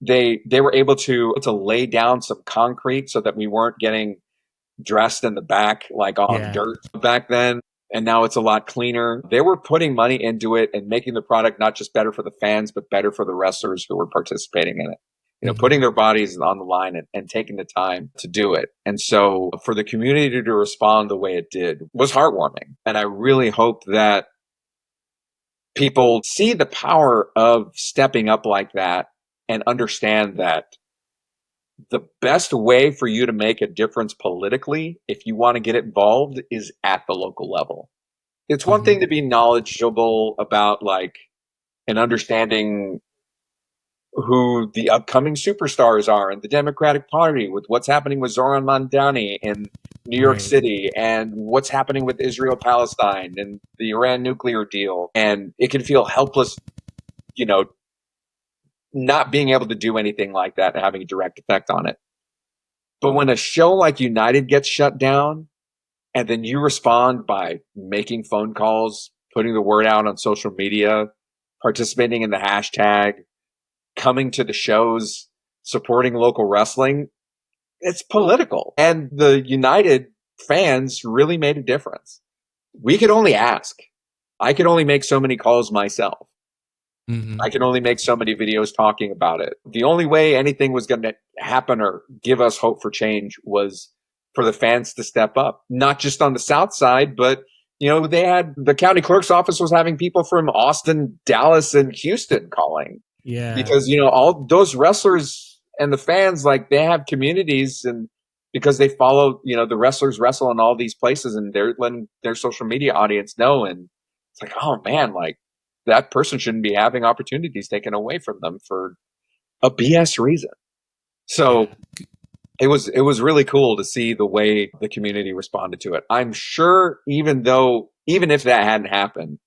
They were able to lay down some concrete so that we weren't getting dressed in the back like on Yeah. dirt back then. And now it's a lot cleaner. They were putting money into it and making the product not just better for the fans, but better for the wrestlers who were participating in it. Mhm. Putting their bodies on the line and taking the time to do it. And so for the community to respond the way it did was heartwarming. And I really hope that people see the power of stepping up like that and understand that the best way for you to make a difference politically, if you want to get involved, is at the local level. It's one Mhm. thing to be knowledgeable about and understanding who the upcoming superstars are in the Democratic Party with what's happening with Zoran Mandani in New York Right. City and what's happening with Israel Palestine and the Iran nuclear deal. And it can feel helpless, you know, not being able to do anything like that and having a direct effect on it. But when a show like United gets shut down and then you respond by making phone calls, putting the word out on social media, participating in the hashtag, coming to the shows, supporting local wrestling, it's political. And the United fans really made a difference. We could only ask. I could only make so many calls myself. Mhm. I can only make so many videos talking about it. The only way anything was going to happen or give us hope for change was for the fans to step up, not just on the South Side, but they had the county clerk's office was having people from Austin, Dallas, and Houston calling Yeah. because, all those wrestlers and the fans, like they have communities and because they follow, the wrestlers wrestle in all these places and they're letting their social media audience know. And it's like, oh man, like, that person shouldn't be having opportunities taken away from them for a BS reason. Yeah. So it was really cool to see the way the community responded to it. I'm sure even if that hadn't happened,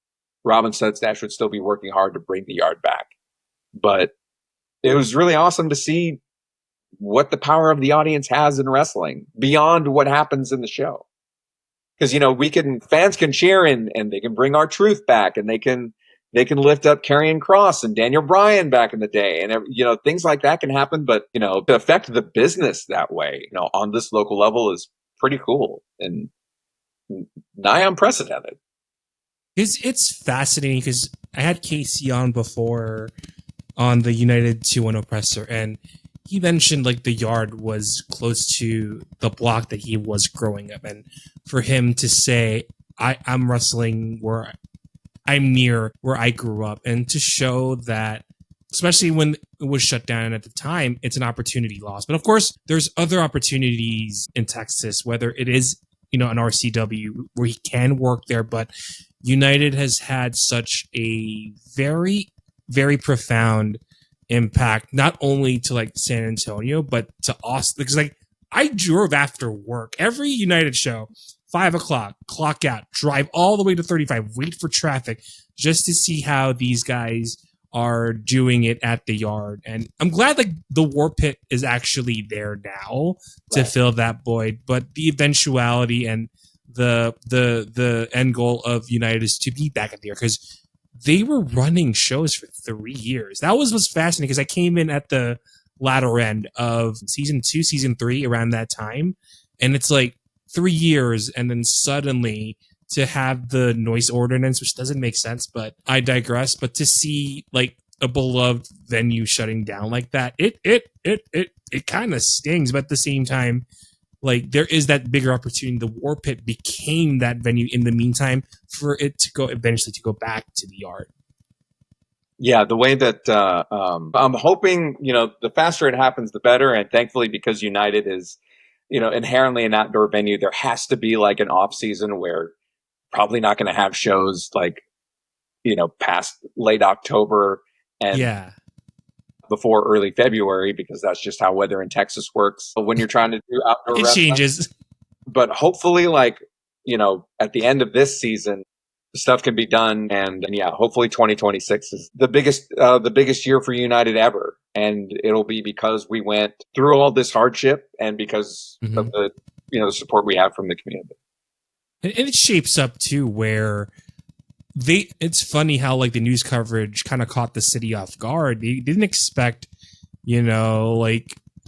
Robin Sudstash would still be working hard to bring the yard back. But it was really awesome to see what the power of the audience has in wrestling beyond what happens in the show. Because fans can cheer and they can bring our truth back and they can lift up Karrion Kross and Daniel Bryan back in the day and things like that can happen, but to affect the business that way on this local level is pretty cool and nigh unprecedented. It's fascinating because I had Casey on before on the United210 presser, and he mentioned like the yard was close to the block that he was growing up, and for him to say, I'm wrestling where I'm near where I grew up, and to show that, especially when it was shut down at the time, it's an opportunity loss. But of course, there's other opportunities in Texas, whether it is an RCW where he can work there, but United has had such a very, very profound impact, not only to like San Antonio, but to Austin. Because like I drove after work every United show, 5 o'clock, clock out, drive all the way to 35, wait for traffic just to see how these guys are doing it at the yard. And I'm glad like the War Pit is actually there now to Right. fill that void. But the eventuality and the end goal of United is to be back at the yard because they were running shows for 3 years. That was fascinating because I came in at the latter end of season 2, season 3 around that time. And it's like 3 years. And then suddenly to have the noise ordinance, which doesn't make sense, but I digress. But to see like a beloved venue shutting down like that, it kind of stings. But at the same time, like there is that bigger opportunity. The War Pit became that venue in the meantime for it to go eventually to go back to the yard. Yeah, the way that I'm hoping, the faster it happens, the better. And thankfully, because United is, inherently an outdoor venue, there has to be like an off season where probably not going to have shows like, past late October and Yeah. before early February, because that's just how weather in Texas works when you're trying to do outdoor It wrestling. changes. But hopefully, like, at the end of this season, stuff can be done. And yeah, hopefully 2026 is the biggest year for United ever. And it'll be because we went through all this hardship and because of the, the support we have from the community. And it shapes up too where it's funny how like the news coverage kind of caught the city off guard. They didn't expect, like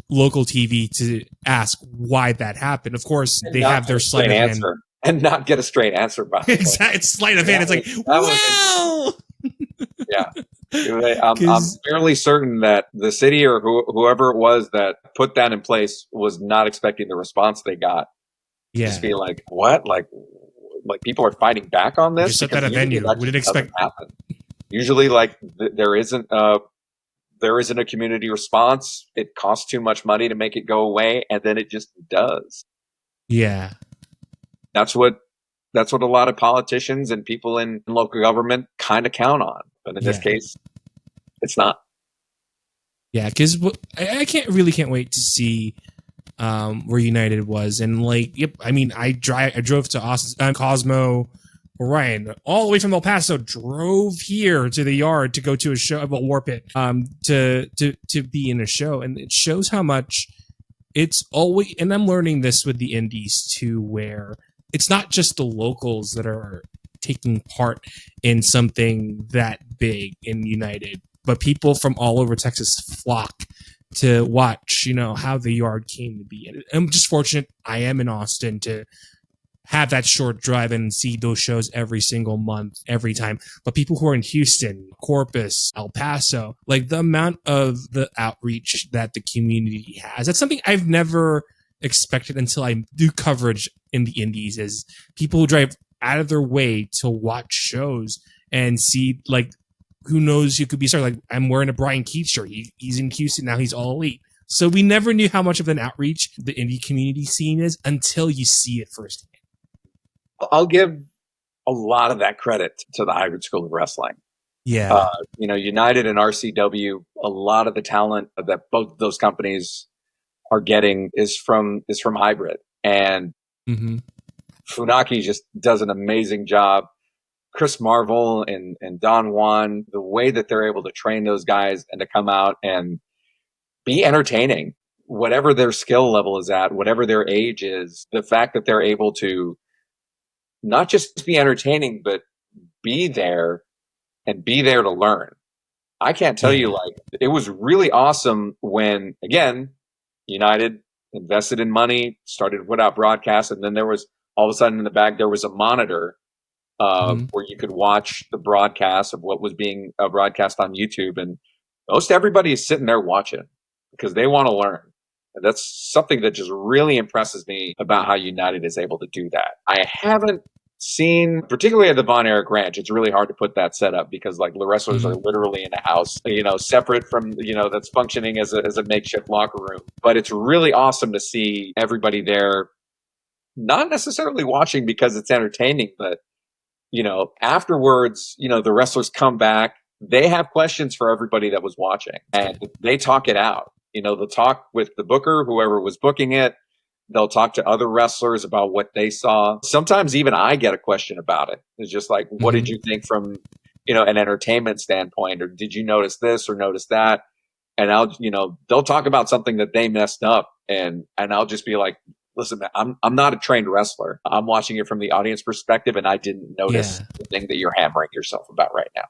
local TV to ask why that happened. Of course, they have their sleight of hand. And not get a straight answer, by the way. Exactly. It's sleight of hand. It's like, wow. Yeah. I'm fairly certain that the city or whoever it was that put that in place was not expecting the response they got. Yeah. Just be like, what? Like people are fighting back on this? Just set that a venue. We didn't expect happen. Usually, like there isn't a community response. It costs too much money to make it go away, and then it just does. Yeah. That's what a lot of politicians and people in local government kind of count on. But in this case, it's not. Yeah, because I can't wait to see where United was. And like, yep, I mean, I drove to Austin, Cosmo, Orion, all the way from El Paso, drove here to the yard to go to a show about War Pit, to be in a show. And it shows how much it's always, and I'm learning this with the indies too, where it's not just the locals that are taking part in something that big in United, but people from all over Texas flock to watch, how the yard came to be. And I'm just fortunate I am in Austin to have that short drive and see those shows every single month, every time. But people who are in Houston, Corpus, El Paso, like the amount of the outreach that the community has, that's something I've never expected until I do coverage in the indies, is people who drive out of their way to watch shows and see, like, who knows, you could be starting, like, I'm wearing a Brian Keith shirt. He's in Houston now, he's all elite. So we never knew how much of an outreach the indie community scene is until you see it firsthand. I'll give a lot of that credit to the Hybrid School of Wrestling. Yeah. United and RCW, a lot of the talent that both of those companies are getting is from Hybrid. And Funaki just does an amazing job. Chris Marvel and Don Juan, the way that they're able to train those guys and to come out and be entertaining, whatever their skill level is at, whatever their age is, the fact that they're able to not just be entertaining, but be there and be there to learn. I can't tell you, like, it was really awesome when, again, United invested in money, started to put out broadcasts, and then there was all of a sudden in the back, there was a monitor where you could watch the broadcast of what was being broadcast on YouTube. And most everybody is sitting there watching because they want to learn. And that's something that just really impresses me about how United is able to do that. I haven't seen, particularly at the Von Erich Ranch, it's really hard to put that set up because, like, the wrestlers are literally in a house, separate from, that's functioning as a makeshift locker room. But it's really awesome to see everybody there, not necessarily watching because it's entertaining, but afterwards, the wrestlers come back, they have questions for everybody that was watching and they talk it out. They'll talk with the booker, whoever was booking it. They'll talk to other wrestlers about what they saw. Sometimes even I get a question about it. It's just like, what did you think from, an entertainment standpoint? Or did you notice this or notice that? And they'll talk about something that they messed up. And I'll just be like, listen, man, I'm not a trained wrestler. I'm watching it from the audience perspective, and I didn't notice the thing that you're hammering yourself about right now.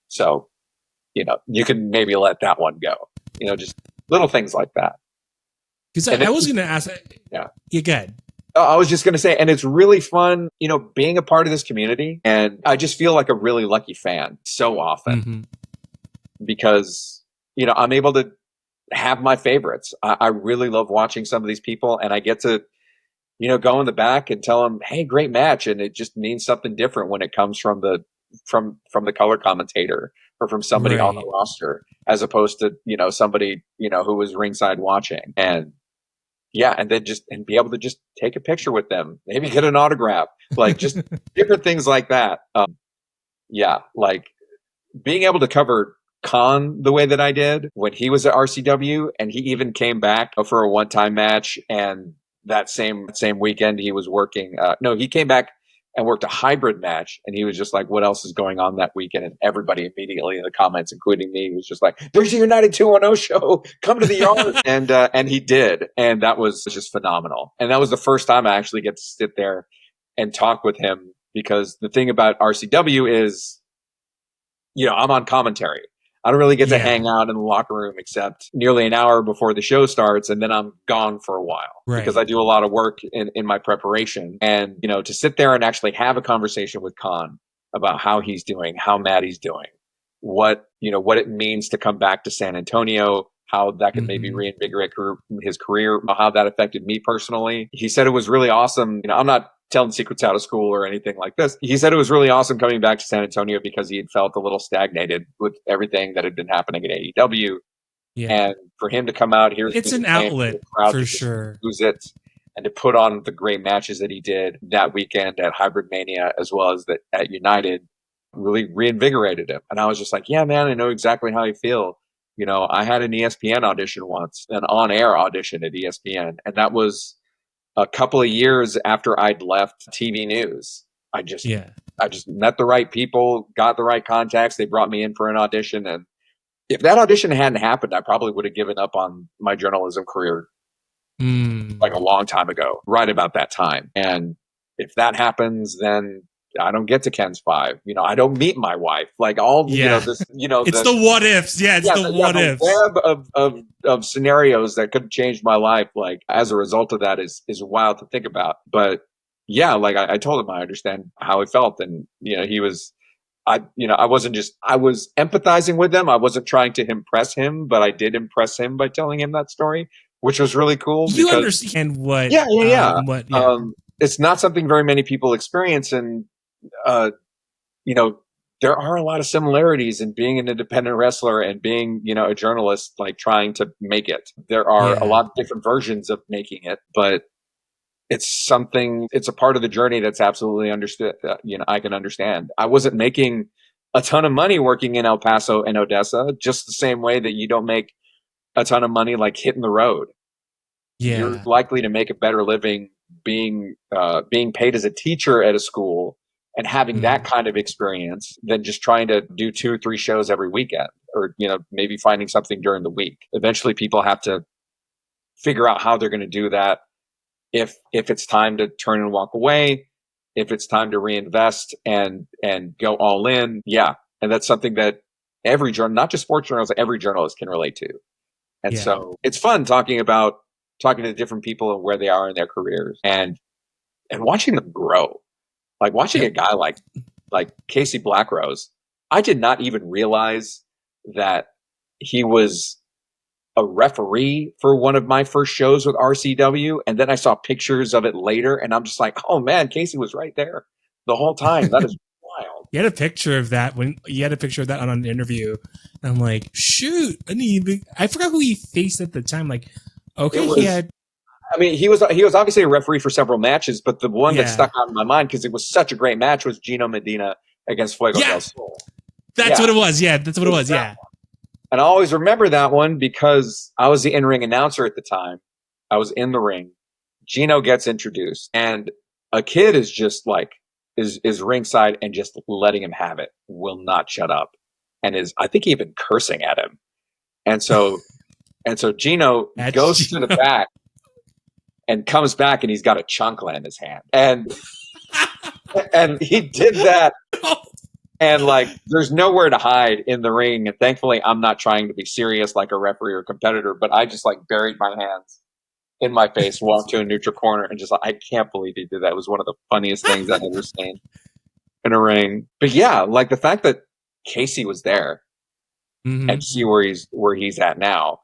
So, you can maybe let that one go. Just little things like that. Because I was going to ask. Yeah. Yeah, go ahead. I was just going to say, and it's really fun, being a part of this community. And I just feel like a really lucky fan so often because, I'm able to have my favorites. I really love watching some of these people, and I get to, go in the back and tell them, hey, great match. And it just means something different when it comes from the color commentator or from somebody on the roster, as opposed to, somebody, who was ringside watching. And yeah, and then and be able to just take a picture with them, maybe get an autograph, like just different things like that. Yeah, like being able to cover Khan the way that I did when he was at RCW, and he even came back for a one-time match. And that same weekend he was working. No, he came back and worked a hybrid match, and he was just like, "What else is going on that weekend?" And everybody immediately in the comments, including me, was just like, "There's a United210 show. Come to the yard!" and he did, and that was just phenomenal. And that was the first time I actually get to sit there and talk with him, because the thing about RCW is, I'm on commentary. I don't really get to hang out in the locker room except nearly an hour before the show starts, and then I'm gone for a while because I do a lot of work in my preparation. And, to sit there and actually have a conversation with Khan about how he's doing, how Maddie's doing, what it means to come back to San Antonio, how that could maybe reinvigorate his career, how that affected me personally. He said it was really awesome. I'm not telling secrets out of school or anything like this. He said it was really awesome coming back to San Antonio because he had felt a little stagnated with everything that had been happening at AEW. Yeah. And for him to come out here, it's an outlet for sure. Use it and to put on the great matches that he did that weekend at Hybrid Mania as well as at United really reinvigorated him. And I was just like, yeah, man, I know exactly how you feel. I had an ESPN audition once, an on-air audition at ESPN, and that was a couple of years after I'd left TV news. I just met the right people, got the right contacts. They brought me in for an audition. And if that audition hadn't happened, I probably would have given up on my journalism career like a long time ago, right about that time. And if that happens, then I don't get to Ken's 5. I don't meet my wife. Like all, this, it's the what ifs. Yeah, it's the what ifs. Web of scenarios that could change my life. Like as a result of that is wild to think about. But yeah, like I told him I understand how he felt, and he was. I was empathizing with him. I wasn't trying to impress him, but I did impress him by telling him that story, which was really cool. You understand what? Yeah. It's not something very many people experience, and there are a lot of similarities in being an independent wrestler and being, a journalist, like trying to make it. There are a lot of different versions of making it, but it's a part of the journey that's absolutely understood. I can understand. I wasn't making a ton of money working in El Paso and Odessa, just the same way that you don't make a ton of money like hitting the road. Yeah. You're likely to make a better living being paid as a teacher at a school and having that kind of experience than just trying to do 2 or 3 shows every weekend, or, maybe finding something during the week. Eventually people have to figure out how they're going to do that. If it's time to turn and walk away, if it's time to reinvest and go all in. Yeah. And that's something that every not just sports journalists, every journalist can relate to. And so it's fun talking to different people and where they are in their careers and watching them grow. Like watching a guy like Casey Blackrose, I did not even realize that he was a referee for one of my first shows with RCW. And then I saw pictures of it later, and I'm just like, oh man, Casey was right there the whole time. That is wild. You had a picture of that on an interview. And I'm like, shoot. I forgot who he faced at the time. Like, okay, he was obviously a referee for several matches, but the one that stuck out in my mind because it was such a great match was Gino Medina against Fuego del Sol. That's what it was. Yeah, that's what it was. Yeah. And I always remember that one because I was the in-ring announcer at the time. I was in the ring. Gino gets introduced, and a kid is just like is ringside and just letting him have it, will not shut up, and is, I think, even cursing at him. And so Gino goes to the back and comes back, and he's got a chancla in his hand. And he did that And like, there's nowhere to hide in the ring. And thankfully, I'm not trying to be serious like a referee or competitor, but I just like buried my hands in my face, walked to a neutral corner, and just like, I can't believe he did that. It was one of the funniest things I've ever seen in a ring. But yeah, like the fact that Casey was there and see where he's at now.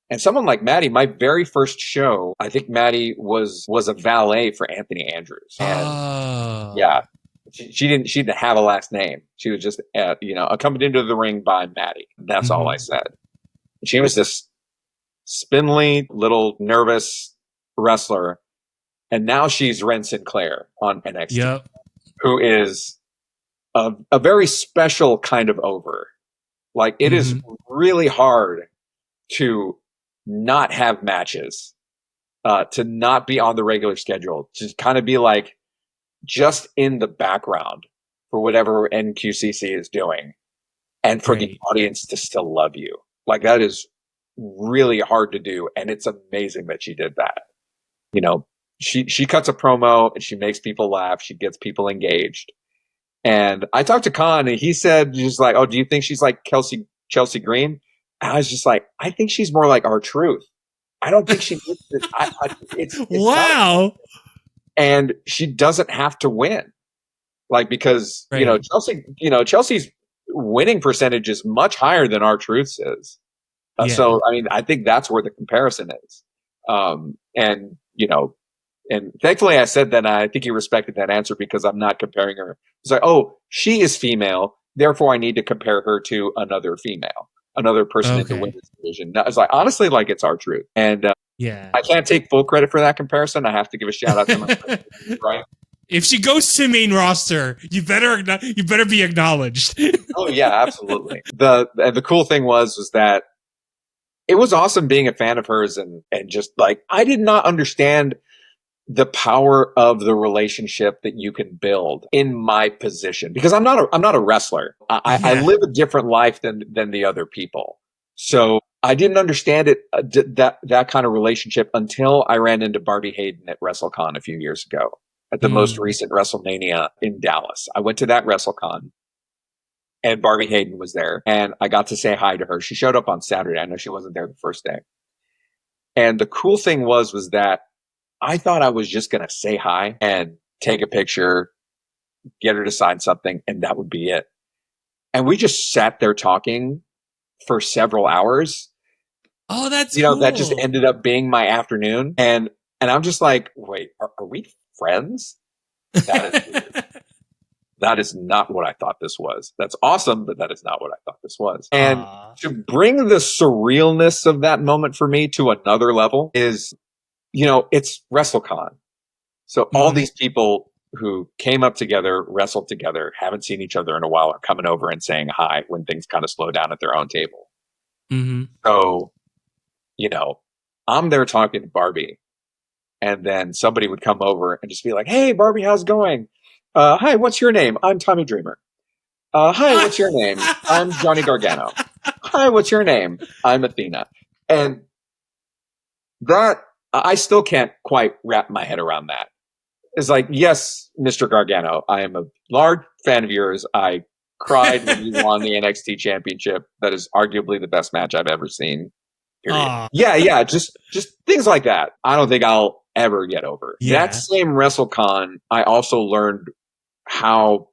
And someone like Maddie, my very first show, I think Maddie was a valet for Anthony Andrews. And yeah, she didn't have a last name. She was just accompanied into the ring by Maddie. That's all I said. She was this spindly, little nervous wrestler, and now she's Ren Sinclair on NXT, who is a very special kind of over. Like, it is really hard to not have matches, to not be on the regular schedule, to kind of be like just in the background for whatever NQCC is doing, and for the audience to still love you. Like, that is really hard to do, and it's amazing that she did that. You know, she cuts a promo and she makes people laugh. She gets people engaged. And I talked to Khan, and he said, just like, oh, do you think she's like Chelsea Green? And I was just like, I think she's more like R-Truth. I don't think she needs this. It's wow. And she doesn't have to win. Like, because, Chelsea's winning percentage is much higher than R-Truth's is. So, I mean, I think that's where the comparison is. And thankfully I said that, and I think he respected that answer, because I'm not comparing her. It's like, oh, she is female, therefore I need to compare her to another female, another person in the women's division. It's like, honestly, like, it's R-Truth. And I can't take full credit for that comparison. I have to give a shout out to my friend, right? If she goes to main roster, you better be acknowledged. Oh yeah, absolutely. The cool thing was that it was awesome being a fan of hers, and just like, I did not understand the power of the relationship that you can build in my position, because I'm not a wrestler. I live a different life than the other people. So I didn't understand it, that kind of relationship, until I ran into Barbie Hayden at WrestleCon a few years ago, at the most recent WrestleMania in Dallas. I went to that WrestleCon, and Barbie Hayden was there, and I got to say hi to her. She showed up on Saturday. I know she wasn't there the first day. And the cool thing was that I thought I was just going to say hi and take a picture, get her to sign something, and that would be it. And we just sat there talking for several hours. Oh, that's cool. That just ended up being my afternoon. And I'm just like, wait, are we friends? That is not what I thought this was. That's awesome, but that is not what I thought this was. And to bring the surrealness of that moment for me to another level is, it's WrestleCon. So all these people who came up together, wrestled together, haven't seen each other in a while, are coming over and saying hi when things kind of slow down at their own table. So, I'm there talking to Barbie, and then somebody would come over and just be like, hey, Barbie, how's it going? Hi, what's your name? I'm Tommy Dreamer. Hi, what's your name? I'm Johnny Gargano. Hi, what's your name? I'm Athena. And that, I still can't quite wrap my head around that. It's like, yes, Mr. Gargano, I am a large fan of yours. I cried when you won the NXT championship. That is arguably the best match I've ever seen. Period. Yeah, just things like that. I don't think I'll ever get over. That same WrestleCon, I also learned how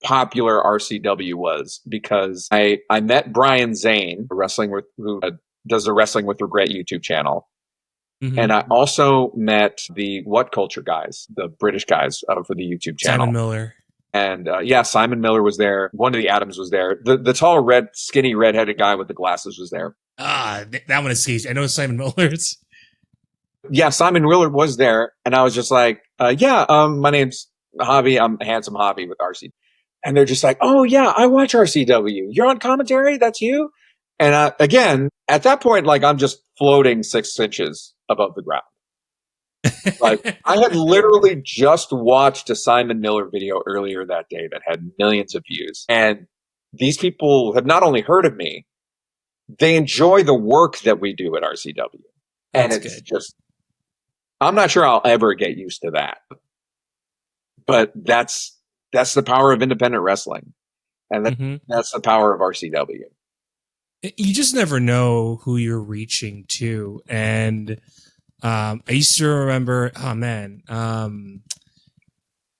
popular RCW was, because I met Brian Zane, who does the Wrestling with Regret YouTube channel. And I also met the What Culture guys, the British guys for the YouTube channel. Simon Miller. And Simon Miller was there. One of the Adams was there. The tall, skinny, redheaded guy with the glasses was there. That one escapes. I know Simon Miller's. Yeah, Simon Miller was there. And I was just like, my name's Javi. I'm Handsome Javi with RCW. And they're just like, oh, yeah, I watch RCW. You're on commentary? That's you? And again, at that point, like, I'm just floating 6 inches above the ground. Like, I had literally just watched a Simon Miller video earlier that day that had millions of views. And these people have not only heard of me, they enjoy the work that we do at RCW. And it's just, I'm not sure I'll ever get used to that. But that's the power of independent wrestling. And Mm-hmm. that's the power of RCW. You just never know who you're reaching to. And I used to remember, oh man,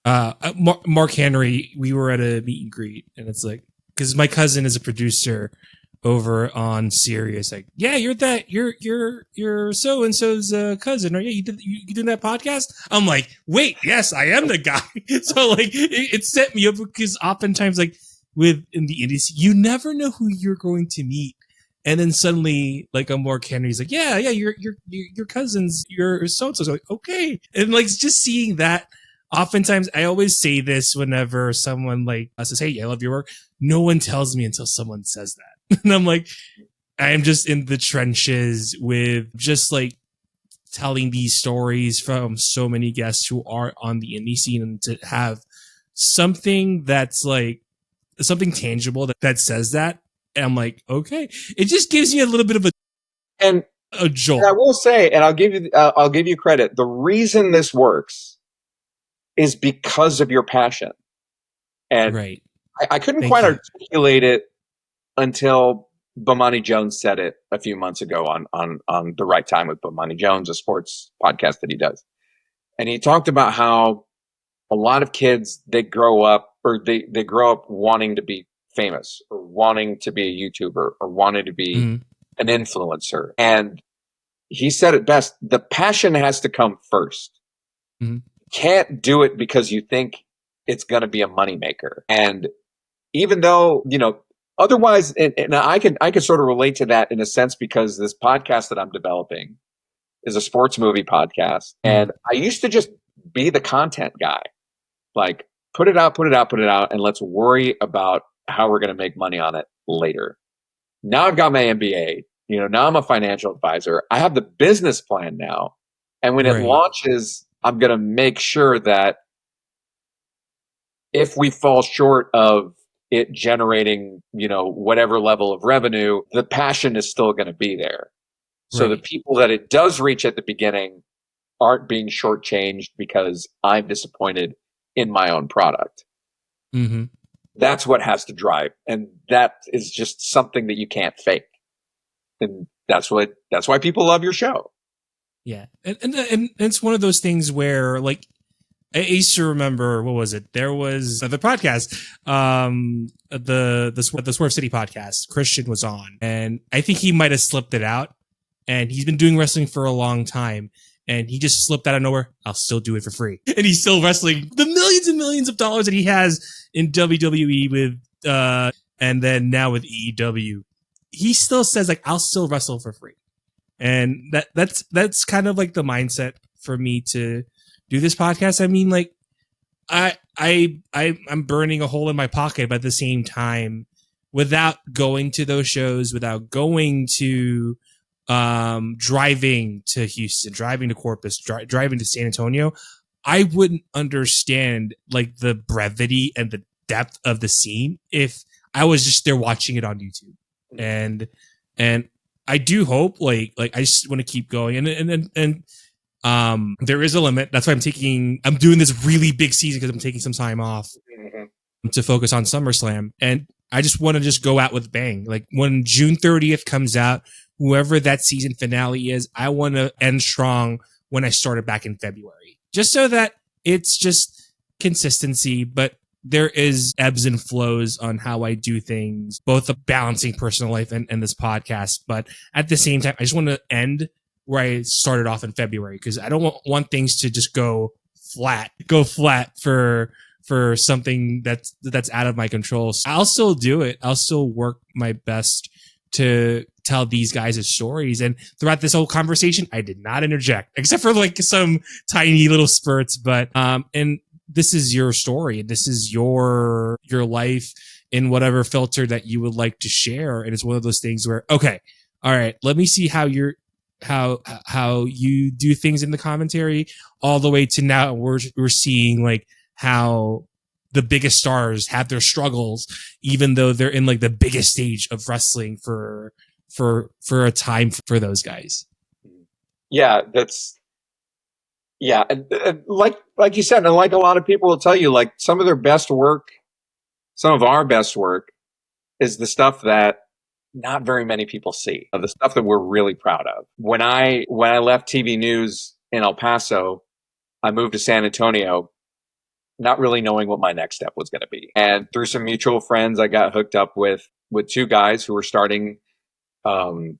Mark Henry, we were at a meet and greet, and it's like, because my cousin is a producer over on Sirius, like, yeah, you're so and so's cousin, or yeah, you did that podcast. I'm like, wait, yes, I am the guy. So like, it set me up because oftentimes, like with in the indies, you never know who you're going to meet. And then suddenly, like, a Mark Henry's like, yeah, your cousins, your so and so. So like, okay, and like just seeing that. Oftentimes, I always say this whenever someone like says, "Hey, I love your work." No one tells me until someone says that, and I'm like, I am just in the trenches with just like telling these stories from so many guests who are on the indie scene, and to have something that's like something tangible that says that, and I'm like, okay, it just gives me a little bit of And a jolt. I will say, and I'll give you credit. The reason this works is because of your passion. And Right. I couldn't Thank quite you. articulate it until Bomani Jones said it a few months ago on The Right Time with Bomani Jones, a sports podcast that he does. And he talked about how a lot of kids, they grow up wanting to be famous or wanting to be a YouTuber or wanting to be Mhm. an influencer. And he said it best, the passion has to come first. Mhm. Can't do it because you think it's going to be a moneymaker. And even though, otherwise, and I can sort of relate to that in a sense because this podcast that I'm developing is a sports movie podcast. Mhm. And I used to just be the content guy. Like, put it out, and let's worry about how we're going to make money on it later. Now I've got my MBA. Now I'm a financial advisor. I have the business plan now. And when it Right. launches, I'm going to make sure that if we fall short of it generating, whatever level of revenue, the passion is still going to be there. So the Right. people that it does reach at the beginning aren't being shortchanged because I'm disappointed in my own product. Mm-hmm. That's what has to drive. And that is just something that you can't fake. And that's why people love your show. Yeah. And it's one of those things where, like, I used to remember, what was it? There was the podcast, the Swerve City podcast. Christian was on, and I think he might have slipped it out. And he's been doing wrestling for a long time, and he just slipped out of nowhere. I'll still do it for free, and he's still wrestling the millions and millions of dollars that he has in WWE with, and then now with EEW. He still says like, I'll still wrestle for free, and that's kind of like the mindset for me to do this podcast. I mean, like, I'm burning a hole in my pocket, but at the same time, without going to those shows, without going to driving to Houston, driving to Corpus, driving to San Antonio, I wouldn't understand like the brevity and the depth of the scene if I was just there watching it on YouTube. And I do hope like I just want to keep going, and there is a limit. That's why I'm doing this really big season because I'm taking some time off to focus on SummerSlam. And I just want to just go out with bang. Like when June 30th comes out, whoever that season finale is, I want to end strong when I started back in February, just so that it's just consistency, but there is ebbs and flows on how I do things, both the balancing personal life and this podcast. But at the same time, I just want to end where I started off in February, because I don't want things to just go flat for something that's out of my control. So I'll still do it. I'll still work my best to tell these guys' stories. And throughout this whole conversation, I did not interject except for like some tiny little spurts. But and this is your story, and this is your life in whatever filter that you would like to share. And it's one of those things where, okay, all right, let me see how you do things in the commentary, all the way to now we're seeing like how the biggest stars have their struggles, even though they're in like the biggest stage of wrestling for a time for those guys. Yeah, and like you said, and like a lot of people will tell you, like some of their best work some of our best work is the stuff that not very many people see, the stuff that we're really proud of. When I left TV news in El Paso, I moved to San Antonio, not really knowing what my next step was going to be. And through some mutual friends, I got hooked up with two guys who were starting um,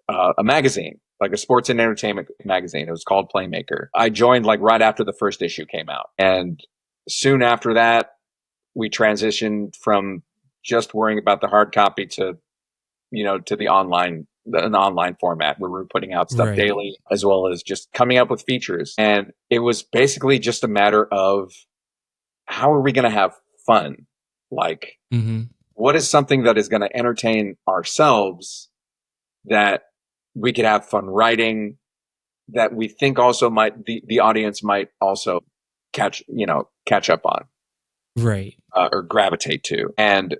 a magazine, like a sports and entertainment magazine. It was called Playmaker. I joined like right after the first issue came out. And soon after that, we transitioned from just worrying about the hard copy to, to an online format where we're putting out stuff Right. daily, as well as just coming up with features. And it was basically just a matter of how are we going to have fun? Like, what is something that is going to entertain ourselves that we could have fun writing, that we think also the audience might also catch up on, Right. or gravitate to. And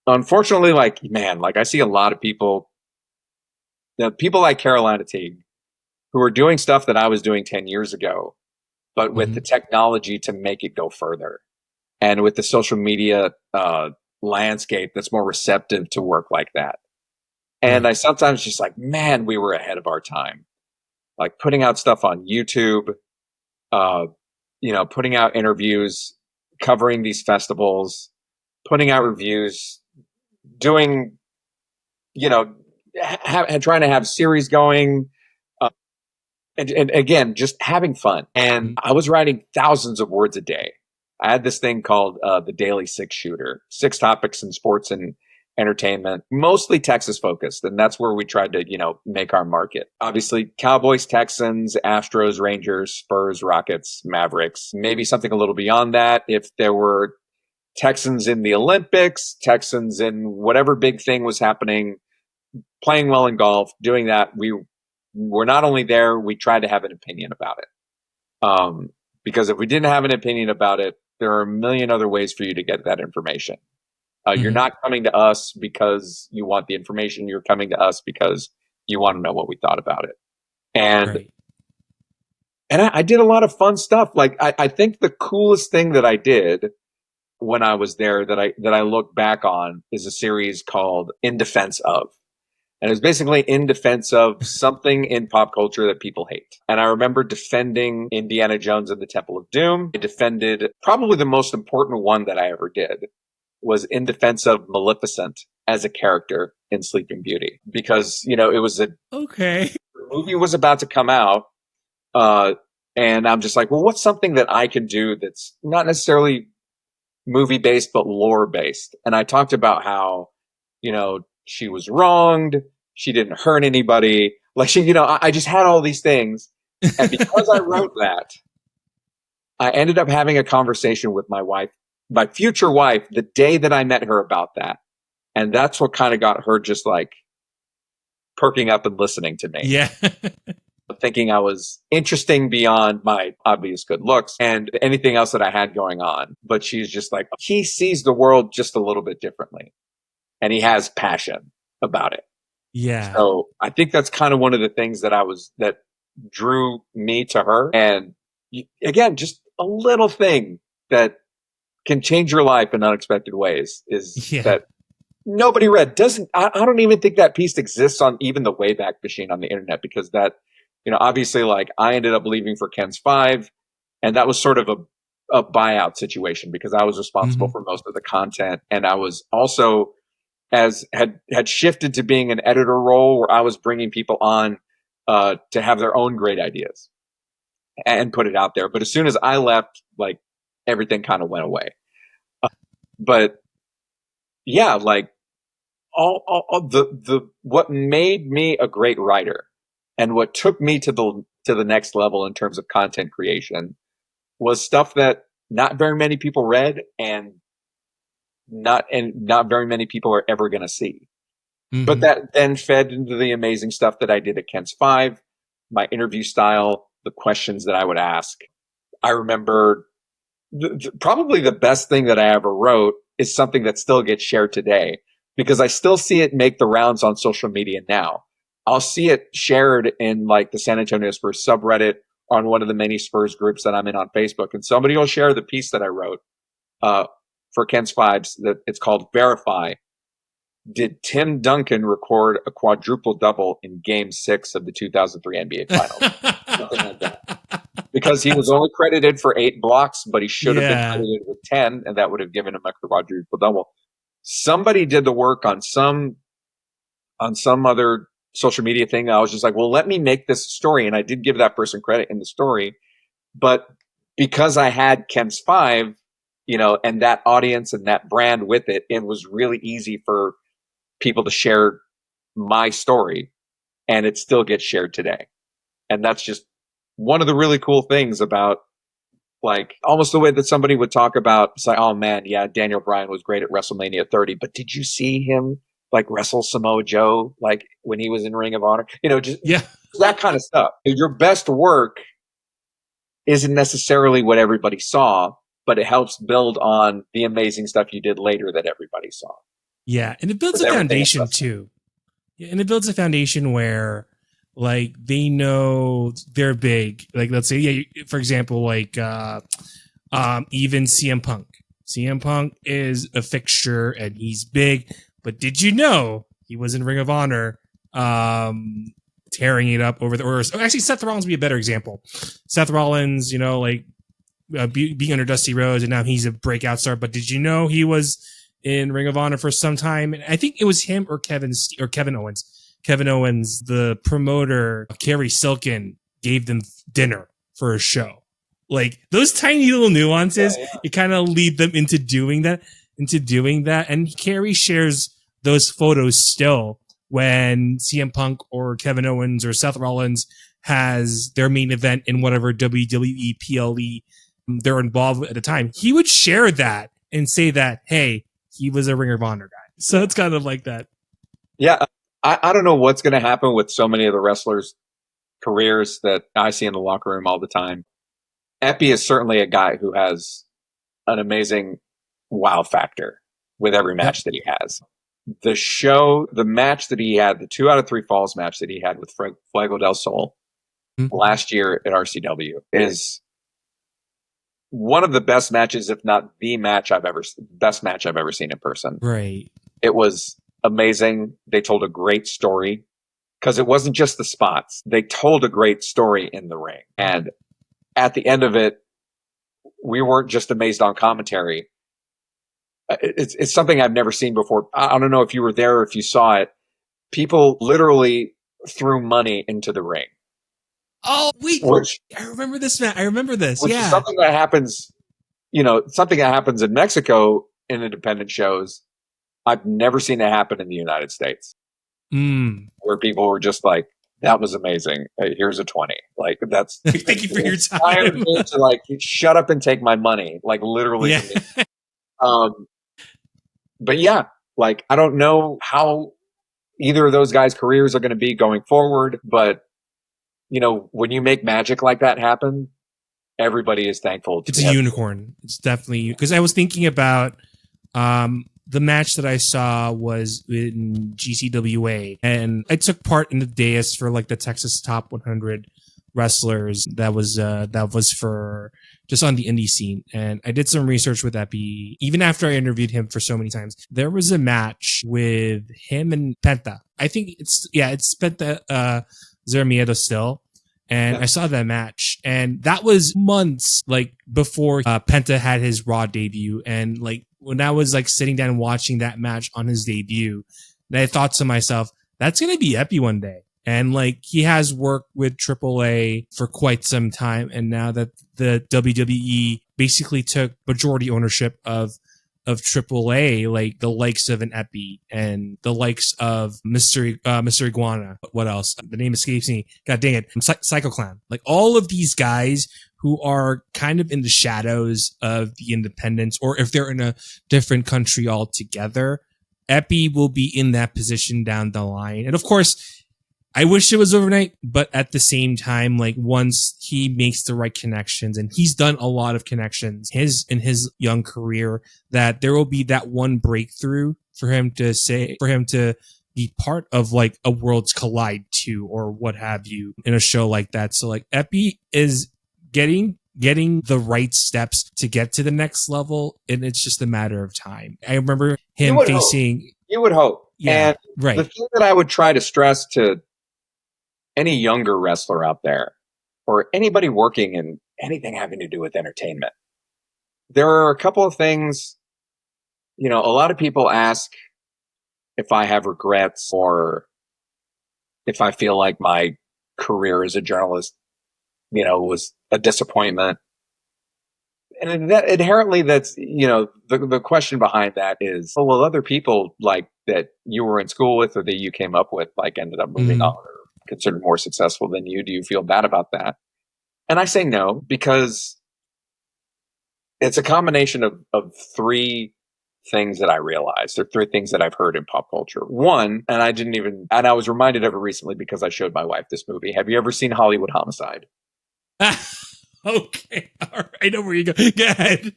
unfortunately, like I see a lot of people, people like Carolina Teague, who are doing stuff that I was doing 10 years ago, but with the technology to make it go further, and with the social media landscape that's more receptive to work like that. And I sometimes just like, man, we were ahead of our time. Like putting out stuff on YouTube, putting out interviews, covering these festivals, putting out reviews, doing, trying to have series going, and again, just having fun. And I was writing thousands of words a day. I had this thing called the Daily Six Shooter, 6 topics in sports and entertainment, mostly Texas focused. And that's where we tried to, make our market. Obviously, Cowboys, Texans, Astros, Rangers, Spurs, Rockets, Mavericks, maybe something a little beyond that. If there were Texans in the Olympics, Texans in whatever big thing was happening, playing well in golf, doing that, we were not only there, we tried to have an opinion about it. Because if we didn't have an opinion about it, there are a million other ways for you to get that information. You're not coming to us because you want the information. You're coming to us because you want to know what we thought about it. And I did a lot of fun stuff. Like I think the coolest thing that I did when I was there that I look back on is a series called In Defense Of. And it was basically in defense of something in pop culture that people hate. And I remember defending Indiana Jones and the Temple of Doom. I defended probably the most important one that I ever did was in defense of Maleficent as a character in Sleeping Beauty. Because, it was the movie was about to come out. And I'm just like, well, what's something that I can do that's not necessarily movie based, but lore based? And I talked about how, she was wronged. She didn't hurt anybody. Like I just had all these things. And because I wrote that, I ended up having a conversation with my wife, my future wife, the day that I met her about that. And that's what kind of got her just like perking up and listening to me. Yeah. Thinking I was interesting beyond my obvious good looks and anything else that I had going on. But she's just like, he sees the world just a little bit differently. And he has passion about it. Yeah. So I think that's kind of one of the things that drew me to her. And again, just a little thing that can change your life in unexpected ways is that nobody read. I don't even think that piece exists on even the Wayback Machine on the internet, because that, obviously like I ended up leaving for Ken's 5, and that was sort of a buyout situation because I was responsible for most of the content. And I was also had shifted to being an editor role where I was bringing people on to have their own great ideas and put it out there. But as soon as I left, like everything kind of went away. But yeah, like all the what made me a great writer and what took me to the next level in terms of content creation was stuff that not very many people read and not very many people are ever going to see. But that then fed into the amazing stuff that I did at Ken's 5, my interview style, the questions that I would ask. I remember probably the best thing that I ever wrote is something that still gets shared today, because I still see it make the rounds on social media now. I'll see it shared in like the San Antonio Spurs subreddit, on one of the many Spurs groups that I'm in on Facebook, and somebody will share the piece that I wrote for Ken's Fives that it's called Verify. Did Tim Duncan record a quadruple double in Game 6 of the 2003 NBA Finals? Something like that. Because he was only credited for 8 blocks, but he should have been credited with 10, and that would have given him a quadruple double. Somebody did the work on some other social media thing. I was just like, well, let me make this a story. And I did give that person credit in the story. But because I had Ken's Five, and that audience and that brand with it, it was really easy for people to share my story, and it still gets shared today. And that's just one of the really cool things about, like, almost the way that somebody would talk about, it's like, oh man, yeah, Daniel Bryan was great at WrestleMania 30, but did you see him like wrestle Samoa Joe, like when he was in Ring of Honor? Just that kind of stuff. Your best work isn't necessarily what everybody saw, but it helps build on the amazing stuff you did later that everybody saw. Yeah, and it builds a foundation too. Yeah, and it builds a foundation where, like, they know they're big. Like, let's say, for example, like even CM Punk. CM Punk is a fixture and he's big, but did you know he was in Ring of Honor, tearing it up over the? Or actually, Seth Rollins would be a better example. Seth Rollins, being under Dusty Rhodes, and now he's a breakout star. But did you know he was in Ring of Honor for some time? And I think it was him or Kevin Owens. Kevin Owens, the promoter, Kerry Silkin, gave them dinner for a show. Like, those tiny little nuances, it kind of lead them into doing that. And Kerry shares those photos still when CM Punk or Kevin Owens or Seth Rollins has their main event in whatever WWE PLE they're involved with at the time. He would share that and say that, hey, he was a Ring of Honor guy. So it's kind of like that. Yeah. I don't know what's going to happen with so many of the wrestlers' careers that I see in the locker room all the time. Epi is certainly a guy who has an amazing wow factor with every match that he has. The match that he had, the 2 out of 3 falls match that he had with Fuego del Sol last year at RCW is one of the best matches, if not the best match I've ever seen in person. Right. It was amazing. They told a great story because it wasn't just the spots. They told a great story in the ring. And at the end of it, we weren't just amazed on commentary. It's something I've never seen before. I don't know if you were there or if you saw it. People literally threw money into the ring. Oh, wait. I remember this, man. I remember this. Which is something that happens, in Mexico in independent shows. I've never seen it happen in the United States, where people were just like, "That was amazing. Hey, here's a 20." Like, that's thank you for your time. To, like, shut up and take my money. Like, literally. Yeah. But yeah, like, I don't know how either of those guys' careers are going to be going forward, but when you make magic like that happen, everybody is thankful. It's a unicorn. It's definitely, because I was thinking about the match that I saw was in GCWA, and I took part in the dais for like the Texas Top 100 wrestlers. That was for just on the indie scene, and I did some research with Epi. Even after I interviewed him for so many times, there was a match with him and Penta. I think it's Penta Zermiedo still. And I saw that match, and that was months like before Penta had his Raw debut. And like when I was like sitting down and watching that match on his debut, and I thought to myself, that's gonna be Epi one day. And like, he has worked with AAA for quite some time, and now that the WWE basically took majority ownership of AAA, like the likes of an Epi and the likes of Mr. Iguana. What else? The name escapes me. God dang it. Psycho Clown. Like, all of these guys who are kind of in the shadows of the independents, or if they're in a different country altogether, Epi will be in that position down the line. And of course, I wish it was overnight, but at the same time, like, once he makes the right connections, and he's done a lot of connections in his young career, that there will be that one breakthrough for him to be part of like a Worlds Collide 2 or what have you in a show like that. So like, Epi is getting getting the right steps to get to the next level, and it's just a matter of time. I remember him facing. You would hope. Yeah, and right. the thing that I would try to stress to any younger wrestler out there, or anybody working in anything having to do with entertainment, there are a couple of things. A lot of people ask if I have regrets or if I feel like my career as a journalist, was a disappointment. And inherently, that's, the question behind that is, oh, well, other people like that you were in school with or that you came up with, like, ended up moving on or considered more successful than you. Do you feel bad about that? And I say no, because it's a combination of three things that I realized, or three things that I've heard in pop culture. One, and I was reminded of it recently because I showed my wife this movie. Have you ever seen Hollywood Homicide? Okay. All right. I know where you go. Go ahead.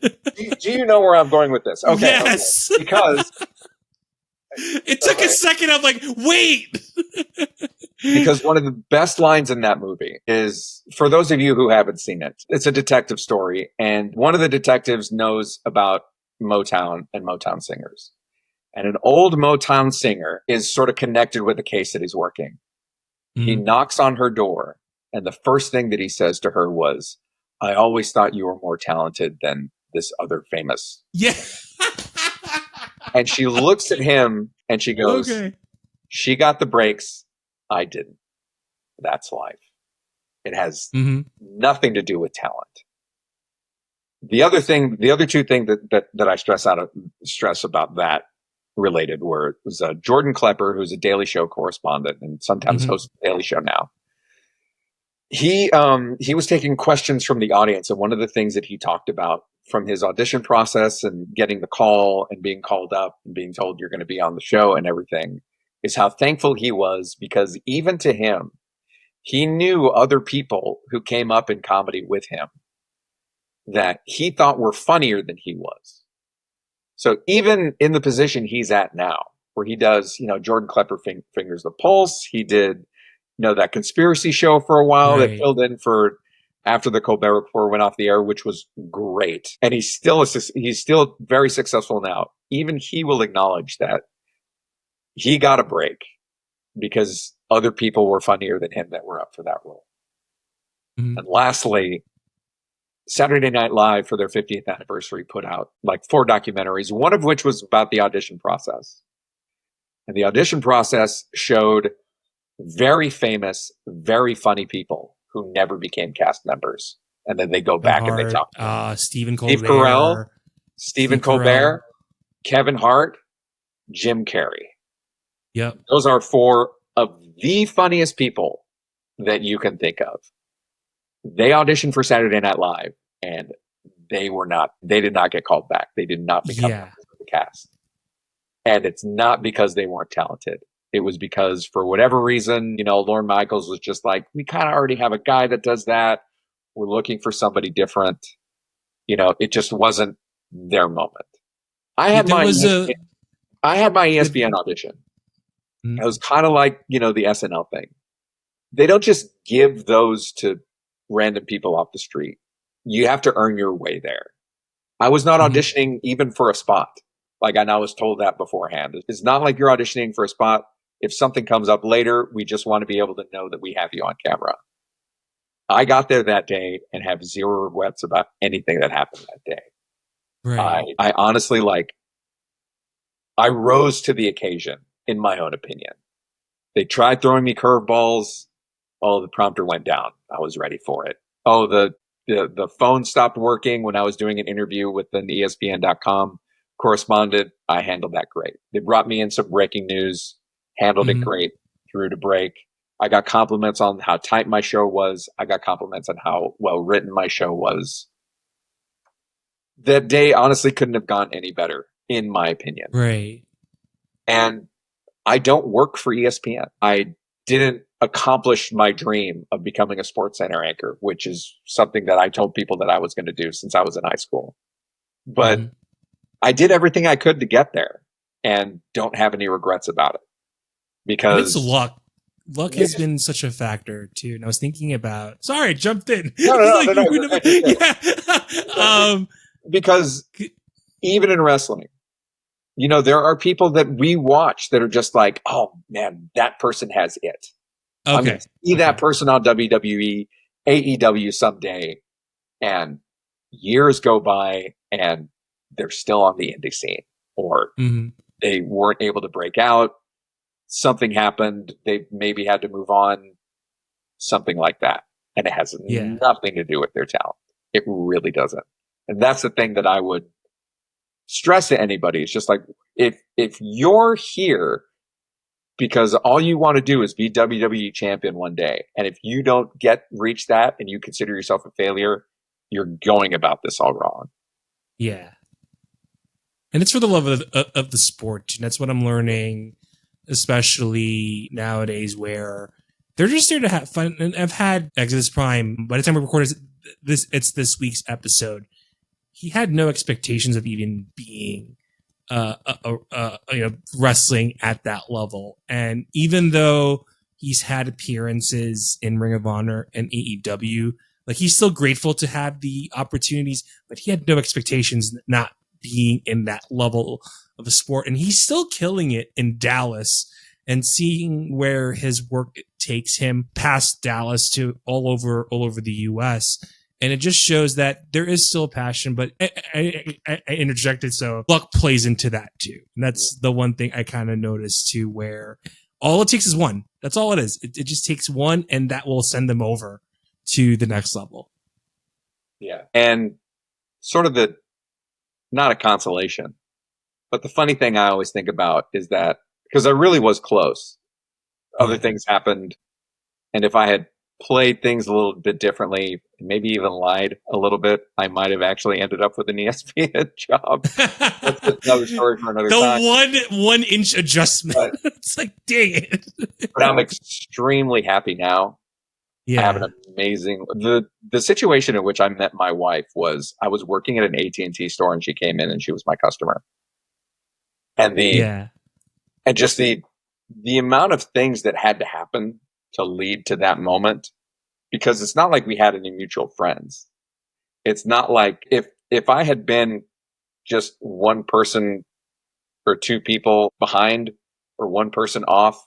Do you know where I'm going with this? Okay. Yes. Okay. Because it took a second. I'm like, wait. Because one of the best lines in that movie is, for those of you who haven't seen it, it's a detective story. And one of the detectives knows about Motown and Motown singers. And an old Motown singer is sort of connected with the case that he's working. He knocks on her door. And the first thing that he says to her was, I always thought you were more talented than this other famous. Yeah. And she looks at him and she goes, okay. She got the breaks. I didn't. That's life. It has nothing to do with talent. The other two things that I stress about that related was Jordan Klepper, who's a Daily Show correspondent and sometimes hosts the Daily Show now. He was taking questions from the audience, and one of the things that he talked about from his audition process and getting the call and being called up and being told you're going to be on the show and everything is how thankful he was, because even to him, he knew other people who came up in comedy with him that he thought were funnier than he was. So even in the position he's at now, where he does, Jordan Klepper fingers the pulse, he did, that conspiracy show for a while that filled in for after the Colbert Report went off the air, which was great. And he's still very successful now. Even he will acknowledge that he got a break because other people were funnier than him that were up for that role. And lastly, Saturday Night Live, for their 50th anniversary, put out like 4 documentaries, one of which was about the audition process. And the audition process showed very famous, very funny people who never became cast members. And then they go back and they talk. Stephen Colbert. Steve Carell, Stephen Colbert, Kevin Hart, Jim Carrey. Yep. Those are 4 of the funniest people that you can think of. They auditioned for Saturday Night Live and they did not get called back. They did not become members of the cast. And it's not because they weren't talented. It was because, for whatever reason, Lorne Michaels was just like, we kind of already have a guy that does that. We're looking for somebody different. It just wasn't their moment. I had my ESPN audition. It was kind of like, the SNL thing. They don't just give those to random people off the street. You have to earn your way there. I was not auditioning even for a spot. Like, I was told that beforehand. It's not like you're auditioning for a spot. If something comes up later, we just want to be able to know that we have you on camera. I got there that day and have zero regrets about anything that happened that day. Right. I honestly, I rose to the occasion, in my own opinion. They tried throwing me curveballs. Oh, the prompter went down. I was ready for it. Oh, the phone stopped working when I was doing an interview with an ESPN.com correspondent. I handled that great. They brought me in some breaking news, handled it great, through to break. I got compliments on how tight my show was. I got compliments on how well written my show was. That day honestly couldn't have gone any better, in my opinion. Right. And I don't work for ESPN. I didn't accomplish my dream of becoming a Sports Center anchor, which is something that I told people that I was going to do since I was in high school. But I did everything I could to get there and don't have any regrets about it. Because it's luck. luck has been such a factor too. And I was thinking about, sorry, I jumped in. No. Yeah. Because even in wrestling, you know, there are people that we watch that are just like, oh man, that person has it. I'm going to see that person on WWE, AEW someday. And years go by and they're still on the indie scene, or they weren't able to break out. Something happened. They maybe had to move on, something like that. And it has nothing to do with their talent. It really doesn't. And that's the thing that I would stress to anybody. It's just like, if you're here because all you want to do is be WWE champion one day, and if you don't reach that and you consider yourself a failure, you're going about this all wrong. Yeah. And it's for the love of the sport. And that's what I'm learning, especially nowadays, where they're just there to have fun. And I've had Exodus Prime, by the time we recorded it's this week's episode, he had no expectations of even being wrestling at that level. And even though he's had appearances in Ring of Honor and AEW, like, he's still grateful to have the opportunities, but he had no expectations not being in that level of a sport. And he's still killing it in Dallas, and seeing where his work takes him past Dallas to all over the US. And it just shows that there is still passion, but I interjected, so luck plays into that too. And that's the one thing I kind of noticed too, where all it takes is one. That's all it is. It just takes one, and that will send them over to the next level. Yeah. And sort of not a consolation, but the funny thing I always think about is that, because I really was close, other things happened. And if I had played things a little bit differently, maybe even lied a little bit, I might have actually ended up with an ESPN job. That's another story for another time. The 1 inch adjustment. It's like, dang it. But I'm extremely happy now. Yeah. I have an amazing, the situation in which I met my wife was, I was working at an AT&T store and she came in and she was my customer. And and just the amount of things that had to happen to lead to that moment, because it's not like we had any mutual friends. It's not like if I had been just one person or two people behind or one person off,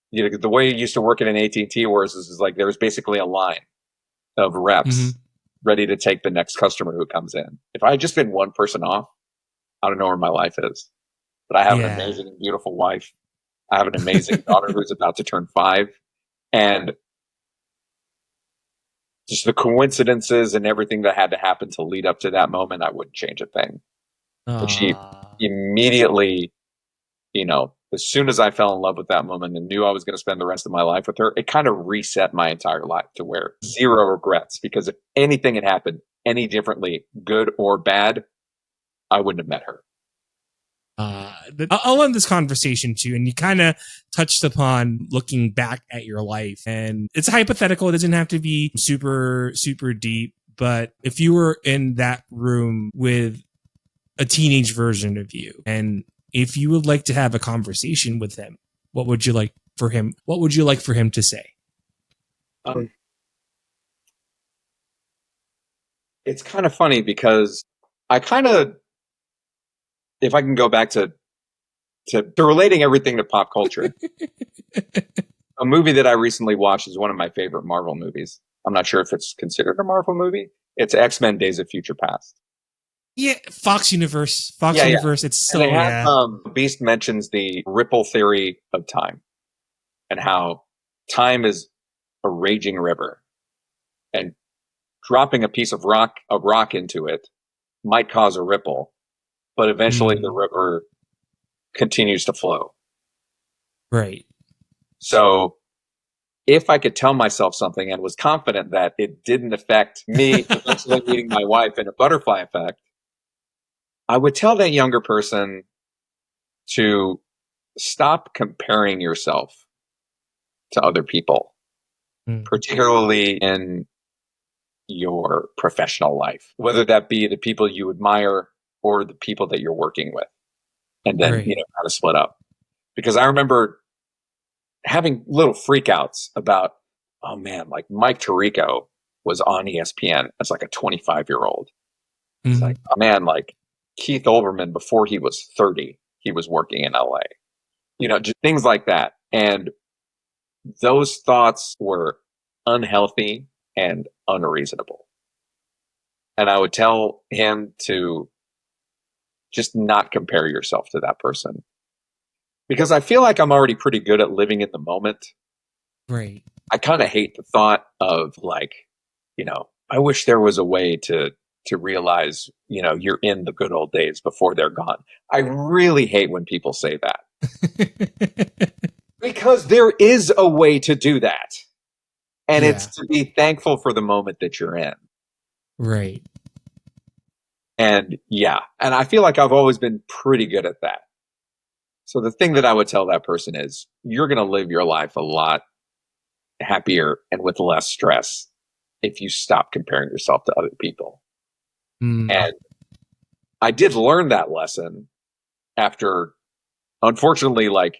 you know, the way you used to work at an AT&T is like there was basically a line of reps ready to take the next customer who comes in. If I had just been one person off, I don't know where my life is. But I have an amazing and beautiful wife. I have an amazing daughter who's about to turn 5. And just the coincidences and everything that had to happen to lead up to that moment, I wouldn't change a thing. But she immediately, you know, as soon as I fell in love with that woman and knew I was going to spend the rest of my life with her, it kind of reset my entire life to where zero regrets. Because if anything had happened any differently, good or bad, I wouldn't have met her. I'll end this conversation too, and you kind of touched upon looking back at your life, and it's hypothetical. It doesn't have to be super deep, but if you were in that room with a teenage version of you, and if you would like to have a conversation with him, what would you like for him to say? It's kind of funny because if I can go back to relating everything to pop culture, a movie that I recently watched is one of my favorite Marvel movies. I'm not sure if it's considered a Marvel movie. It's X-Men: Days of Future Past. Yeah, Fox Universe. Universe. It's so, Beast mentions the ripple theory of time and how time is a raging river, and dropping a piece of rock into it might cause a ripple, but eventually the river continues to flow. Right. So if I could tell myself something and was confident that it didn't affect me eventually meeting my wife in a butterfly effect, I would tell that younger person to stop comparing yourself to other people, particularly in your professional life, whether that be the people you admire or the people that you're working with, and then, you know, how to split up. Because I remember having little freakouts about, oh man, like Mike Tirico was on ESPN as like a 25-year-old. It's like, oh man, like Keith Olbermann, before he was 30, he was working in LA. Just things like that. And those thoughts were unhealthy and unreasonable. And I would tell him to just not compare yourself to that person. Because I feel like I'm already pretty good at living in the moment. Right. I kind of hate the thought of like, I wish there was a way to realize, you're in the good old days before they're gone. I really hate when people say that. Because there is a way to do that. And it's to be thankful for the moment that you're in. Right. And and I feel like I've always been pretty good at that. So the thing that I would tell that person is you're going to live your life a lot happier and with less stress if you stop comparing yourself to other people. And I did learn that lesson after, unfortunately, like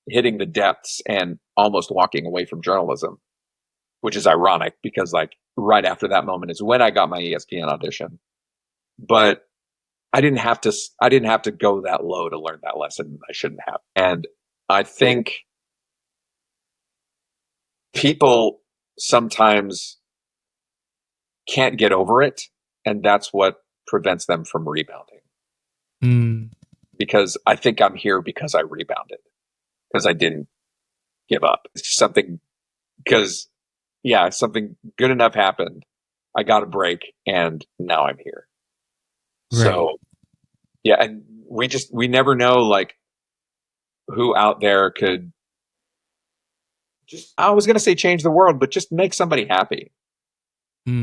hitting the depths and almost walking away from journalism, which is ironic because like right after that moment is when I got my ESPN audition. But I didn't have to go that low to learn that lesson. I shouldn't have. And I think people sometimes can't get over it, and that's what prevents them from rebounding. Because I think I'm here because I rebounded, because I didn't give up. It's something, because something good enough happened. I got a break, and now I'm here. Right. So, and we never know, like, who out there could just, I was going to say change the world, but just make somebody happy.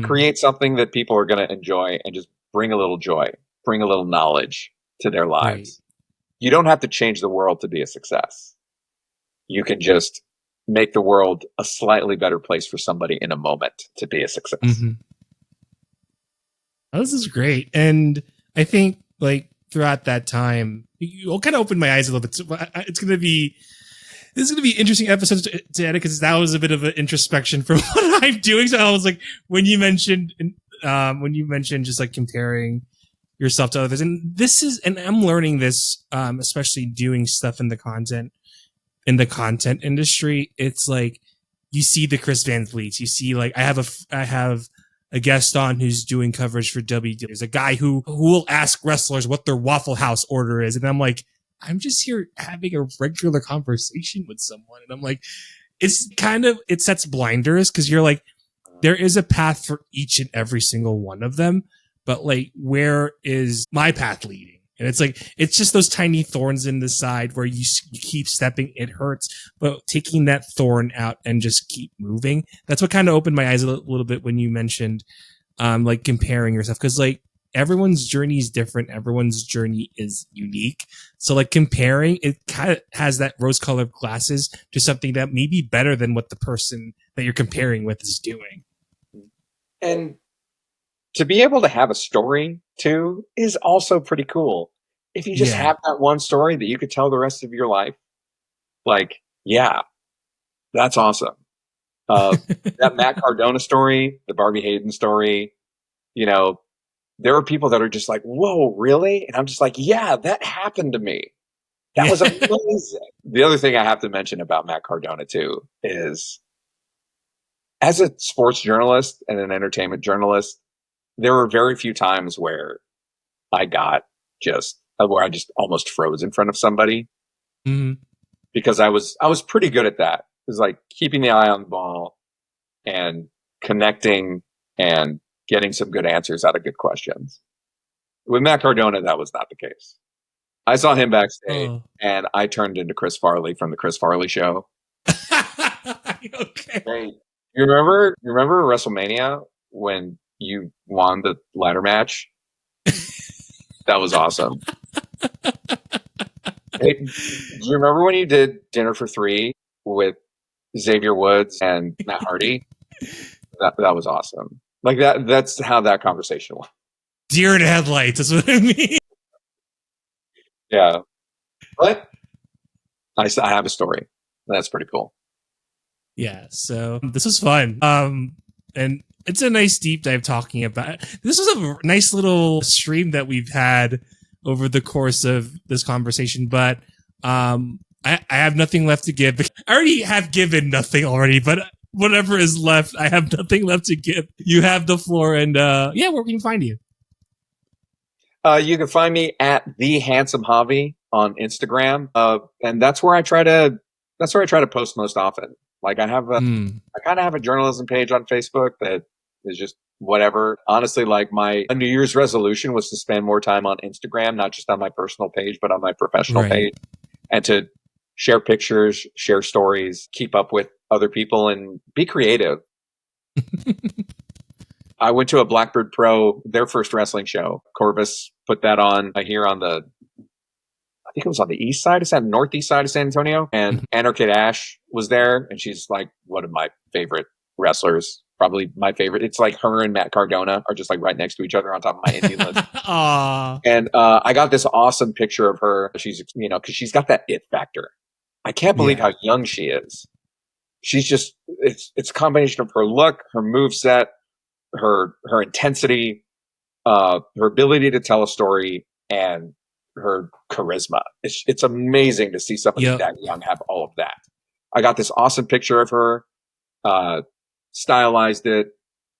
Create something that people are going to enjoy and just bring a little joy, bring a little knowledge to their lives. Right. You don't have to change the world to be a success. You can just make the world a slightly better place for somebody in a moment to be a success. Oh, this is great. And I think like throughout that time, you kind of opened my eyes a little bit. So this is going to be interesting episodes to edit, because that was a bit of an introspection from what I'm doing. So I was like, when you mentioned just like comparing yourself to others, and I'm learning this, especially doing stuff in the content industry. It's like, you see the Chris Van Vliets, you see like, I have a guest on who's doing coverage for WWE. There's a guy who will ask wrestlers what their Waffle House order is. And I'm like, I'm just here having a regular conversation with someone. And I'm like, it sets blinders, because you're like, there is a path for each and every single one of them. But like, where is my path leading? And it's like, it's just those tiny thorns in the side where you keep stepping, it hurts, but taking that thorn out and just keep moving. That's what kind of opened my eyes a little bit when you mentioned, like comparing yourself. Cause like everyone's journey is different. Everyone's journey is unique. So like comparing, it kind of has that rose colored glasses to something that may be better than what the person that you're comparing with is doing. And to be able to have a story too is also pretty cool. If you just have that one story that you could tell the rest of your life, like, that's awesome. That Matt Cardona story, the Barbie Hayden story, there are people that are just like, whoa, really? And I'm just like, yeah, that happened to me. That was amazing. The other thing I have to mention about Matt Cardona too is, as a sports journalist and an entertainment journalist, there were very few times where I just almost froze in front of somebody. Because I was pretty good at that. It was like keeping the eye on the ball and connecting and getting some good answers out of good questions. With Matt Cardona, that was not the case. I saw him backstage and I turned into Chris Farley from the Chris Farley Show. Okay. Hey, you remember WrestleMania when you won the ladder match? That was awesome. Hey, do you remember when you did Dinner for Three with Xavier Woods and Matt Hardy? That was awesome. Like that's how that conversation went. Deer in headlights, that's what I mean. Yeah. But I have a story. That's pretty cool. Yeah, so this was fun. And it's a nice deep dive talking about. This was a nice little stream that we've had over the course of this conversation, but I have nothing left to give. I already have given nothing already, but whatever is left, I have nothing left to give. You have the floor, and yeah, where can we find you? You can find me at the Handsome Javi on Instagram, and that's where I try to post most often. Like I kind of have a journalism page on Facebook that is just whatever. Honestly, like my New Year's resolution was to spend more time on Instagram, not just on my personal page, but on my professional page, and to share pictures, share stories, keep up with other people, and be creative. I went to a Blackbird Pro, their first wrestling show. Corvus put that on here on the, I think it was on the east side of northeast side of San Antonio. And Anarcade Ash was there, and she's like one of my favorite wrestlers. Probably my favorite. It's like her and Matt Cardona are just like right next to each other on top of my indie list. Aww. And I got this awesome picture of her. She's, because she's got that it factor. I can't believe how young she is. She's just, it's a combination of her look, her moveset, her intensity, her ability to tell a story, and her charisma. It's amazing to see somebody that young have all of that. I got this awesome picture of her, stylized it,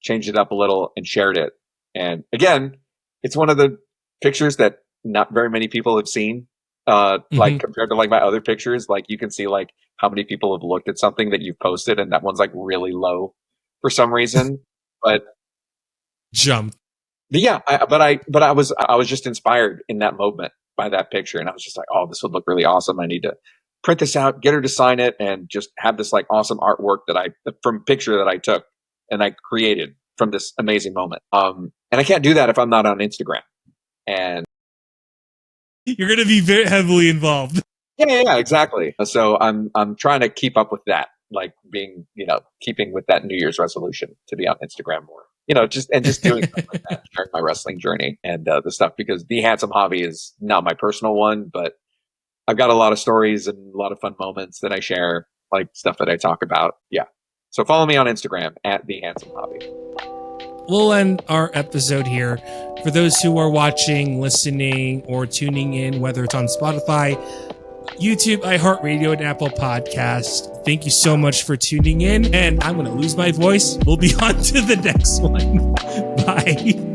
changed it up a little, and shared it. And again, it's one of the pictures that not very many people have seen. Like compared to like my other pictures, like you can see like how many people have looked at something that you've posted, and that one's like really low for some reason. But yeah, I was just inspired in that moment by that picture, and I was just like, oh, this would look really awesome. I need to print this out, get her to sign it, and just have this like awesome artwork from a picture that I took and I created from this amazing moment. And I can't do that if I'm not on Instagram. And you're going to be very heavily involved. Yeah, exactly. So I'm trying to keep up with that, like being, keeping with that New Year's resolution to be on Instagram more, just doing stuff like that, sharing my wrestling journey and the stuff, because the Handsome Hobby is not my personal one, but I've got a lot of stories and a lot of fun moments that I share, like stuff that I talk about. Yeah. So follow me on Instagram at the Handsome Hobby. We'll end our episode here. For those who are watching, listening, or tuning in, whether it's on Spotify, YouTube, iHeartRadio, and Apple Podcast, thank you so much for tuning in. And I'm going to lose my voice. We'll be on to the next one. Bye.